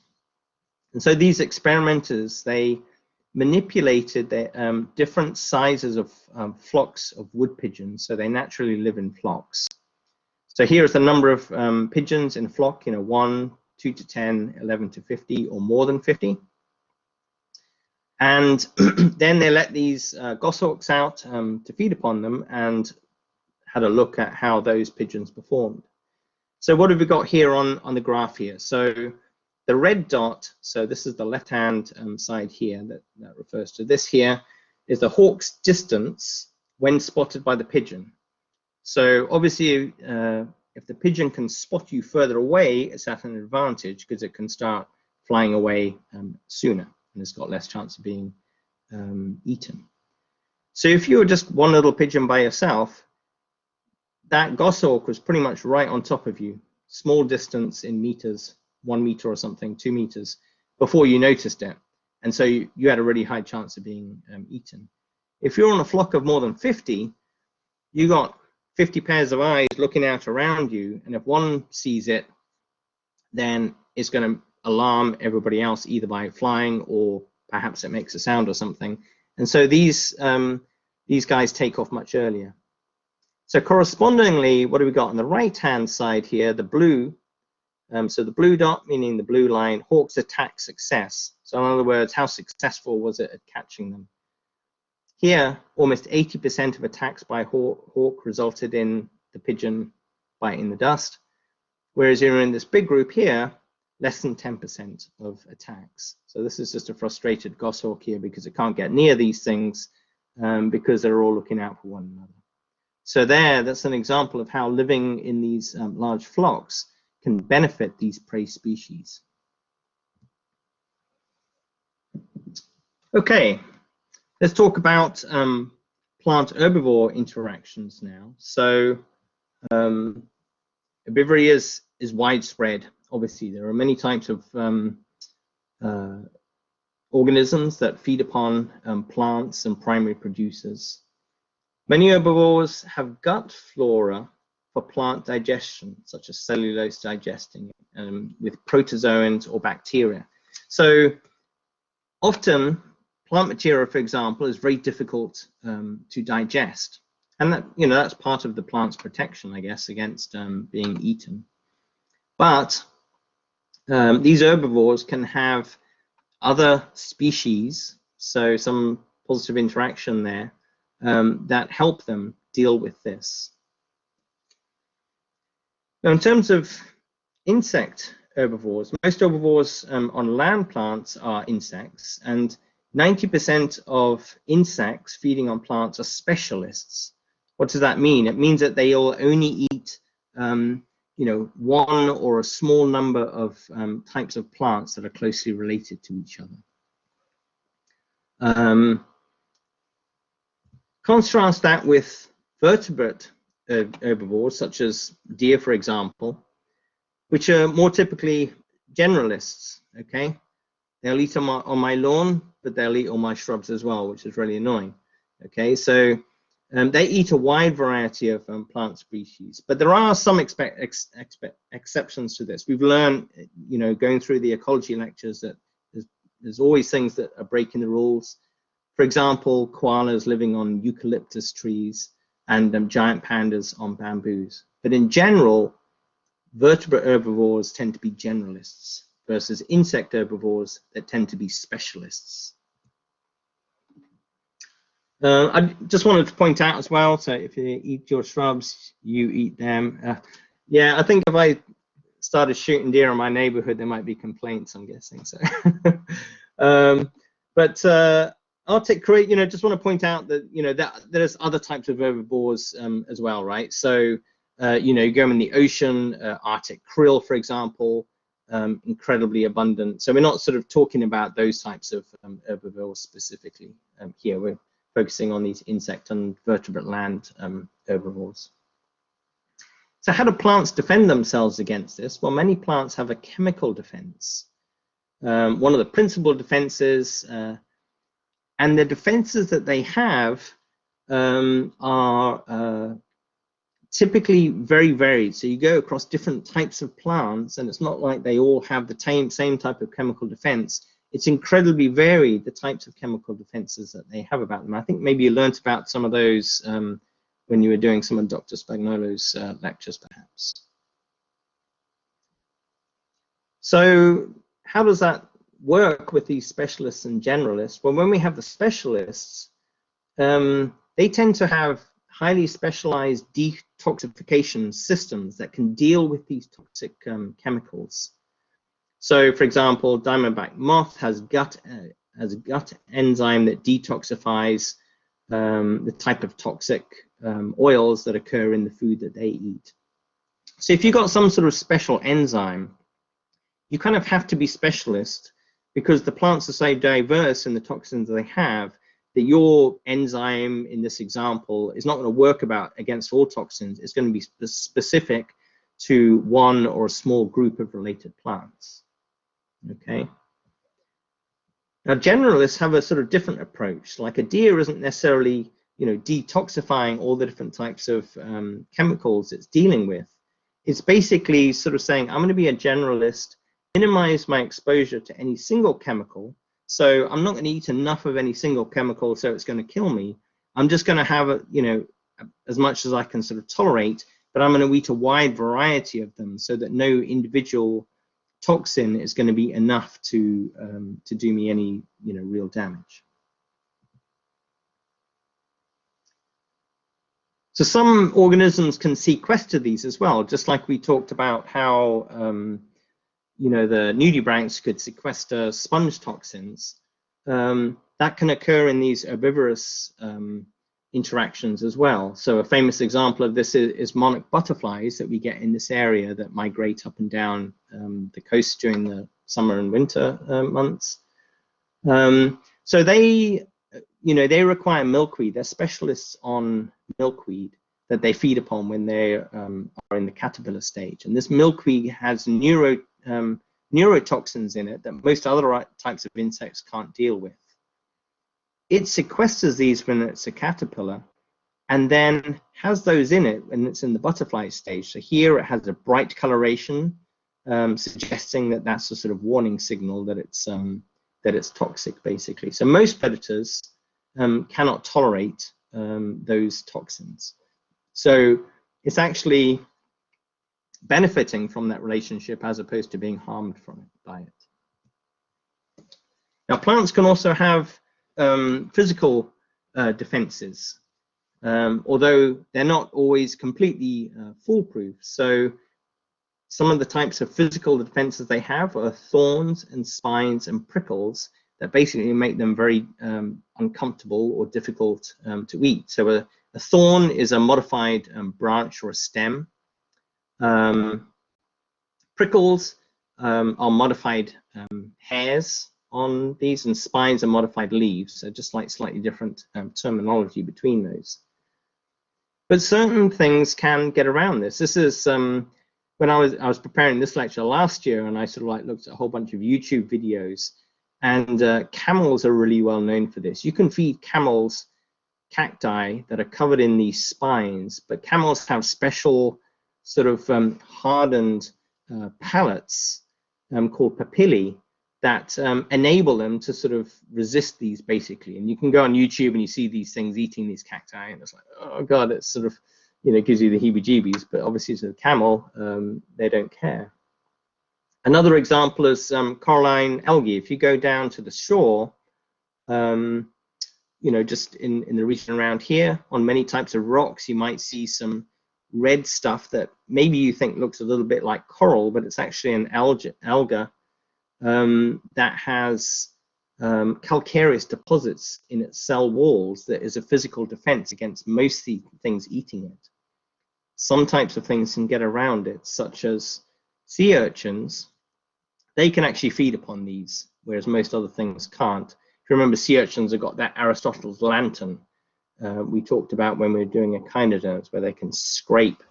Speaker 1: And so these experimenters, they manipulated the different sizes of flocks of wood pigeons, so they naturally live in flocks. So here is the number of pigeons in a flock, you know, 1, 2 to 10, 11 to 50, or more than 50. And then they let these goshawks out to feed upon them, and had a look at how those pigeons performed. So what have we got here on the graph here? So the red dot, so this is the left-hand side here that refers to this here, is the hawk's distance when spotted by the pigeon. So obviously, if the pigeon can spot you further away, it's at an advantage because it can start flying away sooner, and it's got less chance of being eaten. So if you were just one little pigeon by yourself, that goshawk was pretty much right on top of you, small distance in meters, 1 meter or something, 2 meters, before you noticed it. And so you had a really high chance of being eaten. If you're on a flock of more than 50, you got 50 pairs of eyes looking out around you, and if one sees it, then it's going to alarm everybody else, either by flying or perhaps it makes a sound or something. And so these guys take off much earlier. So correspondingly, what do we got on the right-hand side here? The blue. So the blue dot, meaning the blue line, hawk's attack success. So in other words, how successful was it at catching them? Here, almost 80% of attacks by hawk resulted in the pigeon biting the dust, whereas you're in this big group here, less than 10% of attacks. So this is just a frustrated goshawk here because it can't get near these things because they're all looking out for one another. So that's an example of how living in these large flocks can benefit these prey species. Okay, let's talk about plant-herbivore interactions now. So herbivory is widespread. Obviously, there are many types of organisms that feed upon plants and primary producers. Many herbivores have gut flora for plant digestion, such as cellulose digesting with protozoans or bacteria. So often, plant material, for example, is very difficult to digest, and that, you know, that's part of the plant's protection, I guess, against being eaten. But these herbivores can have other species, so some positive interaction there, that help them deal with this. Now, in terms of insect herbivores, most herbivores on land plants are insects, and 90% of insects feeding on plants are specialists. What does that mean? It means that they'll only eat you know, one or a small number of types of plants that are closely related to each other. Contrast that with vertebrate herbivores, such as deer, for example, which are more typically generalists. Okay, they'll eat on my lawn, but they'll eat all my shrubs as well, which is really annoying. Okay, so they eat a wide variety of plant species, but there are some exceptions to this. We've learned, you know, going through the ecology lectures, that there's always things that are breaking the rules. For example, koalas living on eucalyptus trees and giant pandas on bamboos. But in general, vertebrate herbivores tend to be generalists versus insect herbivores that tend to be specialists. I just wanted to point out as well, so if you eat your shrubs, you eat them. Yeah, I think if I started shooting deer in my neighborhood, there might be complaints, I'm guessing. So, Arctic creek, you know, just want to point out that, you know, that there's other types of herbivores as well, right? So, you know, you go in the ocean, Arctic krill, for example, incredibly abundant. So we're not sort of talking about those types of herbivores specifically here. We're focusing on these insect and vertebrate land herbivores. So how do plants defend themselves against this? Well, many plants have a chemical defense. One of the principal defenses, and the defenses that they have are typically very varied. So you go across different types of plants, and it's not like they all have the same type of chemical defense. It's incredibly varied, the types of chemical defenses that they have about them. I think maybe you learned about some of those when you were doing some of Dr. Spagnolo's lectures, perhaps. So how does that work with these specialists and generalists? Well, when we have the specialists, they tend to have highly specialized detoxification systems that can deal with these toxic chemicals. So, for example, diamondback moth has a gut enzyme that detoxifies the type of toxic oils that occur in the food that they eat. So if you've got some sort of special enzyme, you kind of have to be specialist, because the plants are so diverse in the toxins they have that your enzyme in this example is not going to work against all toxins. It's going to be specific to one or a small group of related plants. Okay. Now, generalists have a sort of different approach. Like a deer isn't necessarily, detoxifying all the different types of chemicals it's dealing with. It's basically sort of saying, I'm going to be a generalist, minimize my exposure to any single chemical. So I'm not going to eat enough of any single chemical so it's going to kill me. I'm just going to have, as much as I can sort of tolerate, but I'm going to eat a wide variety of them so that no individual toxin is going to be enough to do me any, real damage. So some organisms can sequester these as well, just like we talked about how, the nudibranchs could sequester sponge toxins. That can occur in these herbivorous interactions as well. So a famous example of this is monarch butterflies that we get in this area that migrate up and down the coast during the summer and winter months. So they require milkweed. They're specialists on milkweed that they feed upon when they are in the caterpillar stage. And this milkweed has neurotoxins in it that most other types of insects can't deal with. It sequesters these when it's a caterpillar and then has those in it when it's in the butterfly stage. So here it has a bright coloration, suggesting that that's a sort of warning signal that it's toxic, basically. So most predators cannot tolerate those toxins. So it's actually benefiting from that relationship as opposed to being harmed from it by it. Now, plants can also have physical defenses, although they're not always completely foolproof. So some of the types of physical defenses they have are thorns and spines and prickles that basically make them very uncomfortable or difficult to eat. So a thorn is a modified branch or a stem. Prickles are modified hairs on these, and spines are modified leaves. So just like slightly different terminology between those. But certain things can get around this. This is when I was preparing this lecture last year, and I sort of like looked at a whole bunch of YouTube videos, and camels are really well known for this. You can feed camels cacti that are covered in these spines, but camels have special sort of hardened palates called papillae that enable them to sort of resist these, basically. And you can go on YouTube and you see these things eating these cacti, and it's like, oh god, it's sort of, gives you the heebie-jeebies. But obviously, to the camel, they don't care. Another example is coralline algae. If you go down to the shore, just in the region around here, on many types of rocks, you might see some red stuff that maybe you think looks a little bit like coral, but it's actually an alga that has calcareous deposits in its cell walls that is a physical defense against most things eating it. Some types of things can get around it, such as sea urchins they can actually feed upon these, whereas most other things can't. If you remember, sea urchins have got that Aristotle's lantern we talked about when we were doing echinoderms, where they can scrape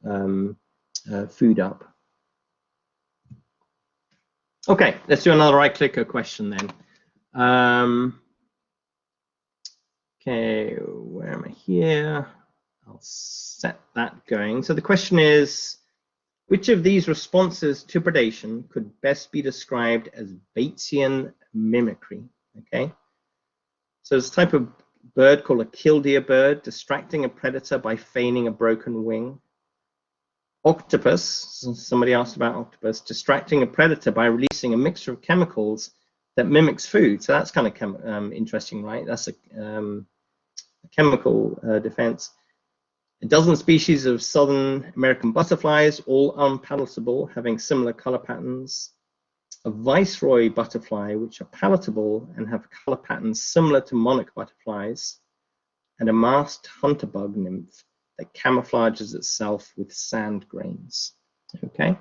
Speaker 1: food up. Okay, let's do another iClicker question then. Okay, where am I here? I'll set that going. So the question is, which of these responses to predation could best be described as Batesian mimicry? Okay, so there's a type of bird called a killdeer bird, distracting a predator by feigning a broken wing. Octopus, somebody asked about octopus, distracting a predator by releasing a mixture of chemicals that mimics food. So that's kind of interesting, right? That's a chemical defense. A dozen species of southern American butterflies, all unpalatable, having similar color patterns. A viceroy butterfly, which are palatable and have color patterns similar to monarch butterflies. And a masked hunter bug nymph that camouflages itself with sand grains. Okay.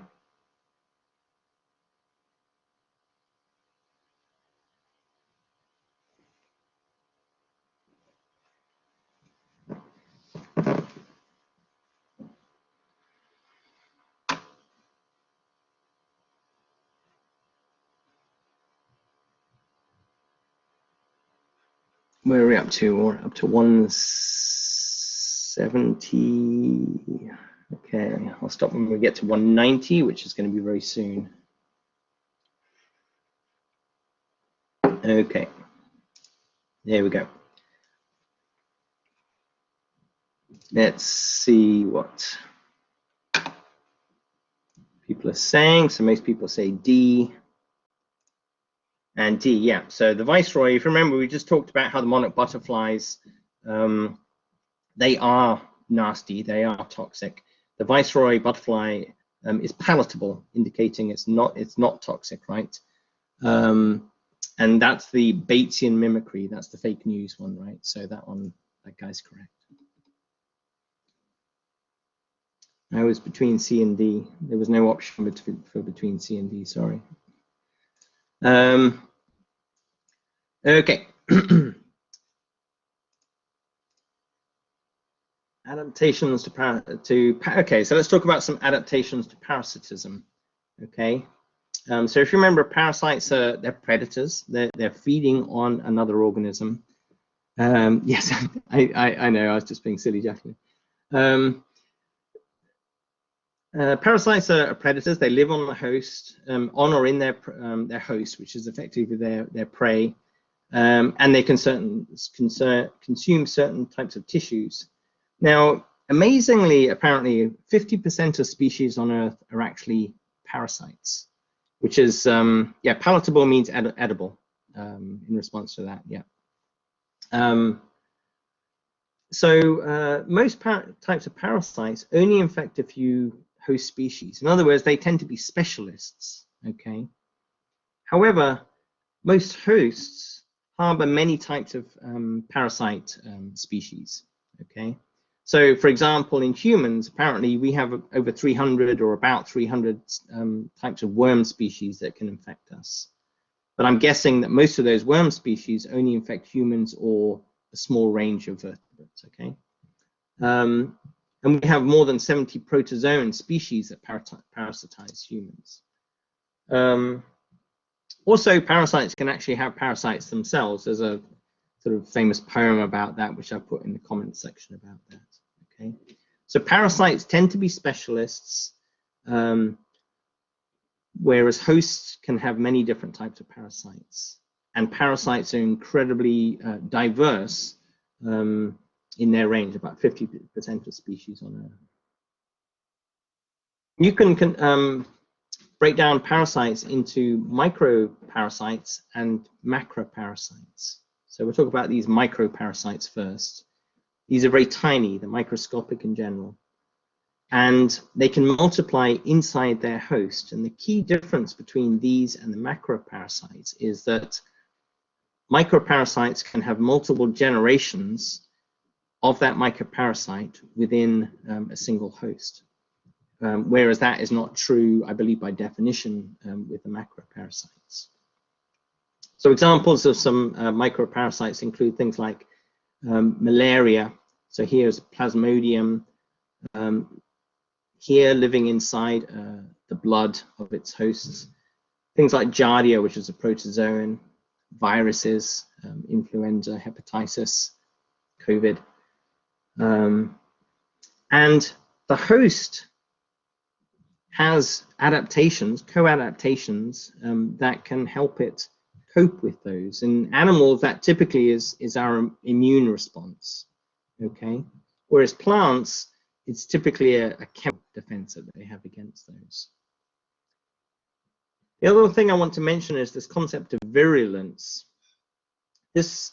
Speaker 1: Where are we up to? We're up to 170. Okay, I'll stop when we get to 190, which is going to be very soon. Okay, there we go. Let's see what people are saying. So most people say D. And D, yeah. So the viceroy, if you remember, we just talked about how the monarch butterflies, they are nasty, they are toxic. The viceroy butterfly is palatable, indicating it's not toxic, right? And that's the Batesian mimicry. That's the fake news one, right? So that guy's correct. I was between C and D. There was no option for between C and D. Sorry. Okay. Adaptations okay, so let's talk about some adaptations to parasitism. Okay, so if you remember, parasites they're predators. They're feeding on another organism. Yes, I know. I was just being silly, Jacqueline. Parasites are predators. They live on the host, on or in their host, which is effectively their prey, and they can consume certain types of tissues. Now, amazingly, apparently, 50% of species on Earth are actually parasites, which is yeah, palatable means edible in response to that. Yeah. So most types of parasites only infect a few host species. In other words, they tend to be specialists. Okay. However, most hosts harbor many types of parasite species. Okay. So, for example, in humans, apparently we have over 300 or about 300 types of worm species that can infect us. But I'm guessing that most of those worm species only infect humans or a small range of vertebrates. Okay. And we have more than 70 protozoan species that parasitize humans. Also, parasites can actually have parasites themselves. There's a sort of famous poem about that, which I put in the comments section about that. Okay, so parasites tend to be specialists, whereas hosts can have many different types of parasites. And parasites are incredibly diverse in their range, about 50% of species on Earth. You can break down parasites into microparasites and macroparasites. So we'll talk about these microparasites first. These are very tiny, they're microscopic in general. And they can multiply inside their host. And the key difference between these and the macroparasites is that microparasites can have multiple generations of that microparasite within a single host. whereas that is not true, I believe, by definition with the macroparasites. So examples of some microparasites include things like malaria. So here's Plasmodium, here living inside the blood of its hosts. Things like Giardia, which is a protozoan, viruses, influenza, hepatitis, COVID. And the host has adaptations, co-adaptations that can help it cope with those. In animals, that typically is our immune response, okay? Whereas plants, it's typically a chemical defense that they have against those. The other thing I want to mention is this concept of virulence. This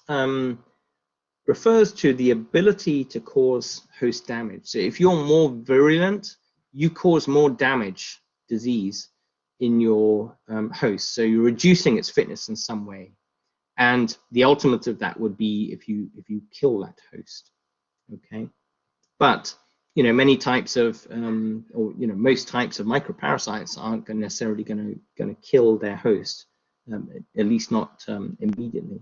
Speaker 1: refers to the ability to cause host damage. So if you're more virulent, you cause more damage, disease, in your host. So you're reducing its fitness in some way. And the ultimate of that would be if you kill that host, okay? But many types of, most types of microparasites aren't necessarily going to kill their host, at least not immediately.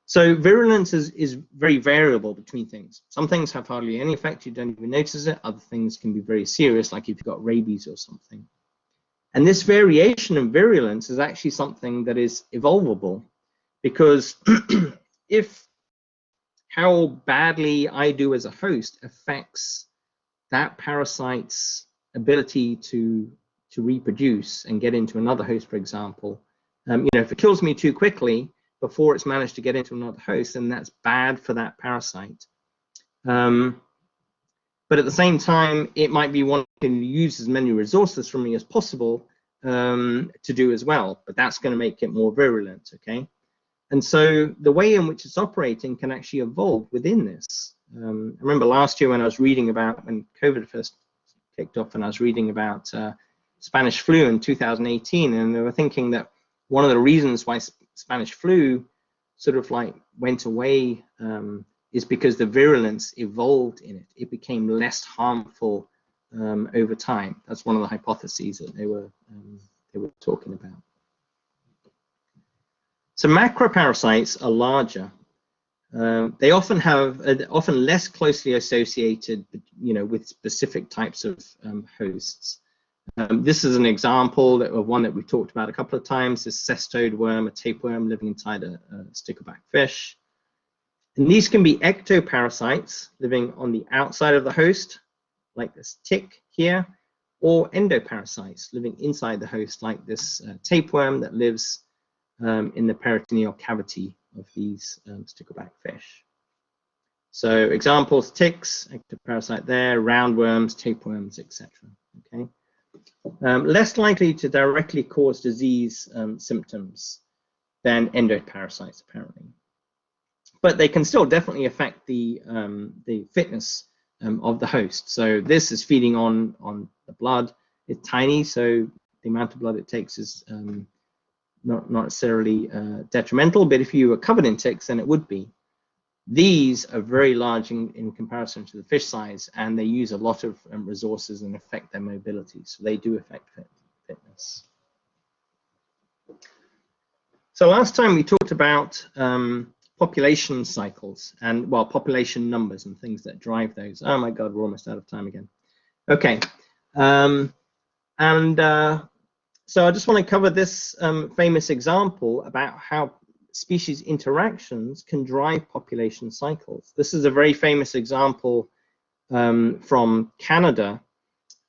Speaker 1: So virulence is very variable between things. Some things have hardly any effect, you don't even notice it. Other things can be very serious, like if you've got rabies or something. And this variation in virulence is actually something that is evolvable, because if how badly I do as a host affects that parasite's ability to reproduce and get into another host, for example, if it kills me too quickly before it's managed to get into another host, then that's bad for that parasite. But at the same time, it might be wanting to use as many resources from me as possible to do as well, but that's going to make it more virulent, okay? And so the way in which it's operating can actually evolve within this. I remember last year when I was reading about, when COVID first kicked off, and I was reading about Spanish flu in 2018, and they were thinking that one of the reasons why Spanish flu sort of like went away is because the virulence evolved in it. It became less harmful over time. That's one of the hypotheses that they were talking about. So macroparasites are larger. They often often less closely associated, with specific types of hosts. This is an example of one that we've talked about a couple of times, this cestode worm, a tapeworm living inside a stickleback fish. And these can be ectoparasites living on the outside of the host, like this tick here, or endoparasites living inside the host, like this tapeworm that lives in the peritoneal cavity of these stickleback fish. So examples: ticks, ectoparasite there, roundworms, tapeworms, etc. Okay. Less likely to directly cause disease symptoms than endoparasites, apparently. But they can still definitely affect the fitness of the host. So this is feeding on the blood. It's tiny, so the amount of blood it takes is not necessarily detrimental, but if you were covered in ticks, then it would be. These are very large in comparison to the fish size, and they use a lot of resources and affect their mobility. So they do affect fitness. So last time we talked about population cycles and, well, population numbers and things that drive those. Oh my God, we're almost out of time again. Okay. So I just want to cover this famous example about how species interactions can drive population cycles. This is a very famous example from Canada.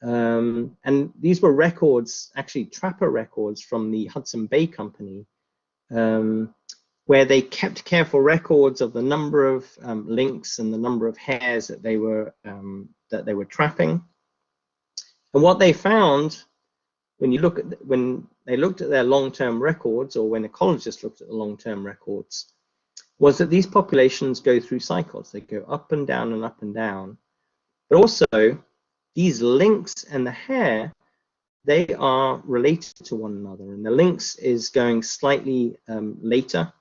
Speaker 1: And these were records, actually trapper records from the Hudson Bay Company, where they kept careful records of the number of lynx and the number of hares that they were trapping. And what they found, when they looked at their long-term records, or when ecologists looked at the long-term records, was that these populations go through cycles. They go up and down and up and down. But also, these lynx and the hare, they are related to one another. And the lynx is going slightly later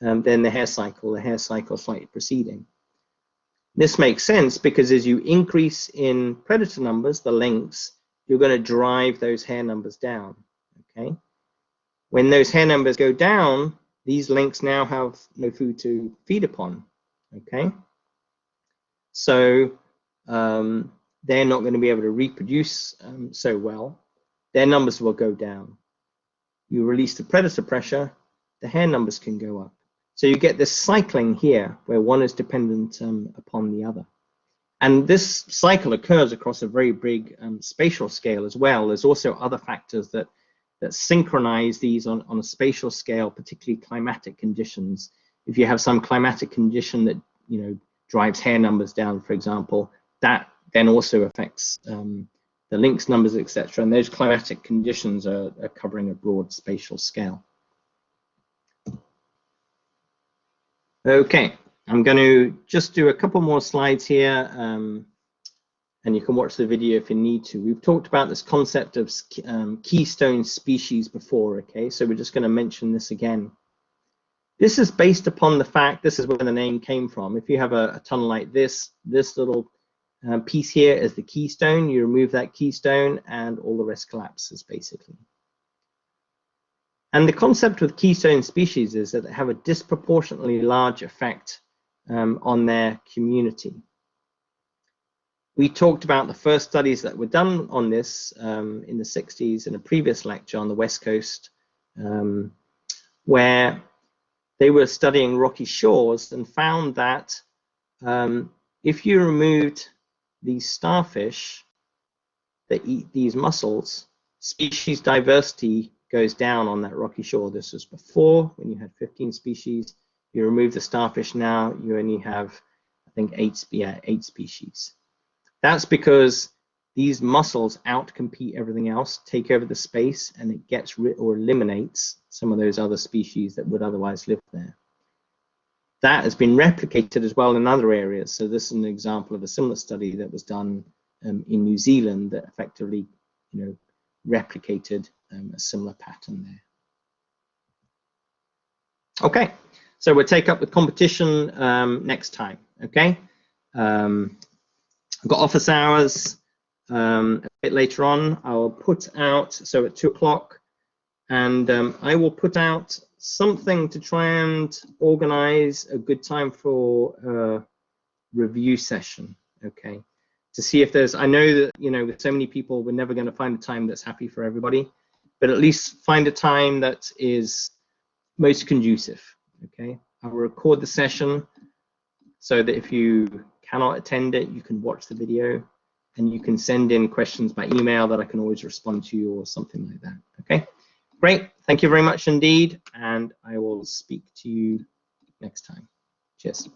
Speaker 1: than the hare cycle slightly preceding. This makes sense because as you increase in predator numbers, the lengths, you're going to drive those hair numbers down. Okay. When those hair numbers go down, these lynx now have no food to feed upon. Okay. So they're not going to be able to reproduce so well. Their numbers will go down. You release the predator pressure, the hair numbers can go up. So you get this cycling here where one is dependent upon the other. And this cycle occurs across a very big spatial scale as well. There's also other factors that synchronize these on a spatial scale, particularly climatic conditions. If you have some climatic condition that drives hair numbers down, for example, that then also affects the lynx numbers, etc. And those climatic conditions are covering a broad spatial scale. Okay, I'm going to just do a couple more slides here, and you can watch the video if you need to. We've talked about this concept of keystone species before, okay? So we're just going to mention this again. This is based upon the fact, this is where the name came from. If you have a tunnel like this little piece here is the keystone. You remove that keystone and all the rest collapses, basically. And the concept with keystone species is that they have a disproportionately large effect on their community. We talked about the first studies that were done on this in the 60s in a previous lecture on the West Coast, where they were studying rocky shores and found that if you removed these starfish that eat these mussels, species diversity goes down on that rocky shore. This was before, when you had 15 species. You remove the starfish now, you only have, I think, 8 species. That's because these mussels outcompete everything else, take over the space, and it gets rid or eliminates some of those other species that would otherwise live there. That has been replicated as well in other areas. So this is an example of a similar study that was done in New Zealand that effectively, replicated a similar pattern there. Okay, so we'll take up with competition next time. Okay, I've got office hours a bit later on. I'll put out, so at 2 o'clock, and I will put out something to try and organize a good time for a review session. Okay, to see if there's, I know that, with so many people, we're never going to find a time that's happy for everybody, but at least find a time that is most conducive. Okay, I'll record the session so that if you cannot attend it, you can watch the video and you can send in questions by email that I can always respond to you or something like that. Okay, great. Thank you very much indeed. And I will speak to you next time. Cheers.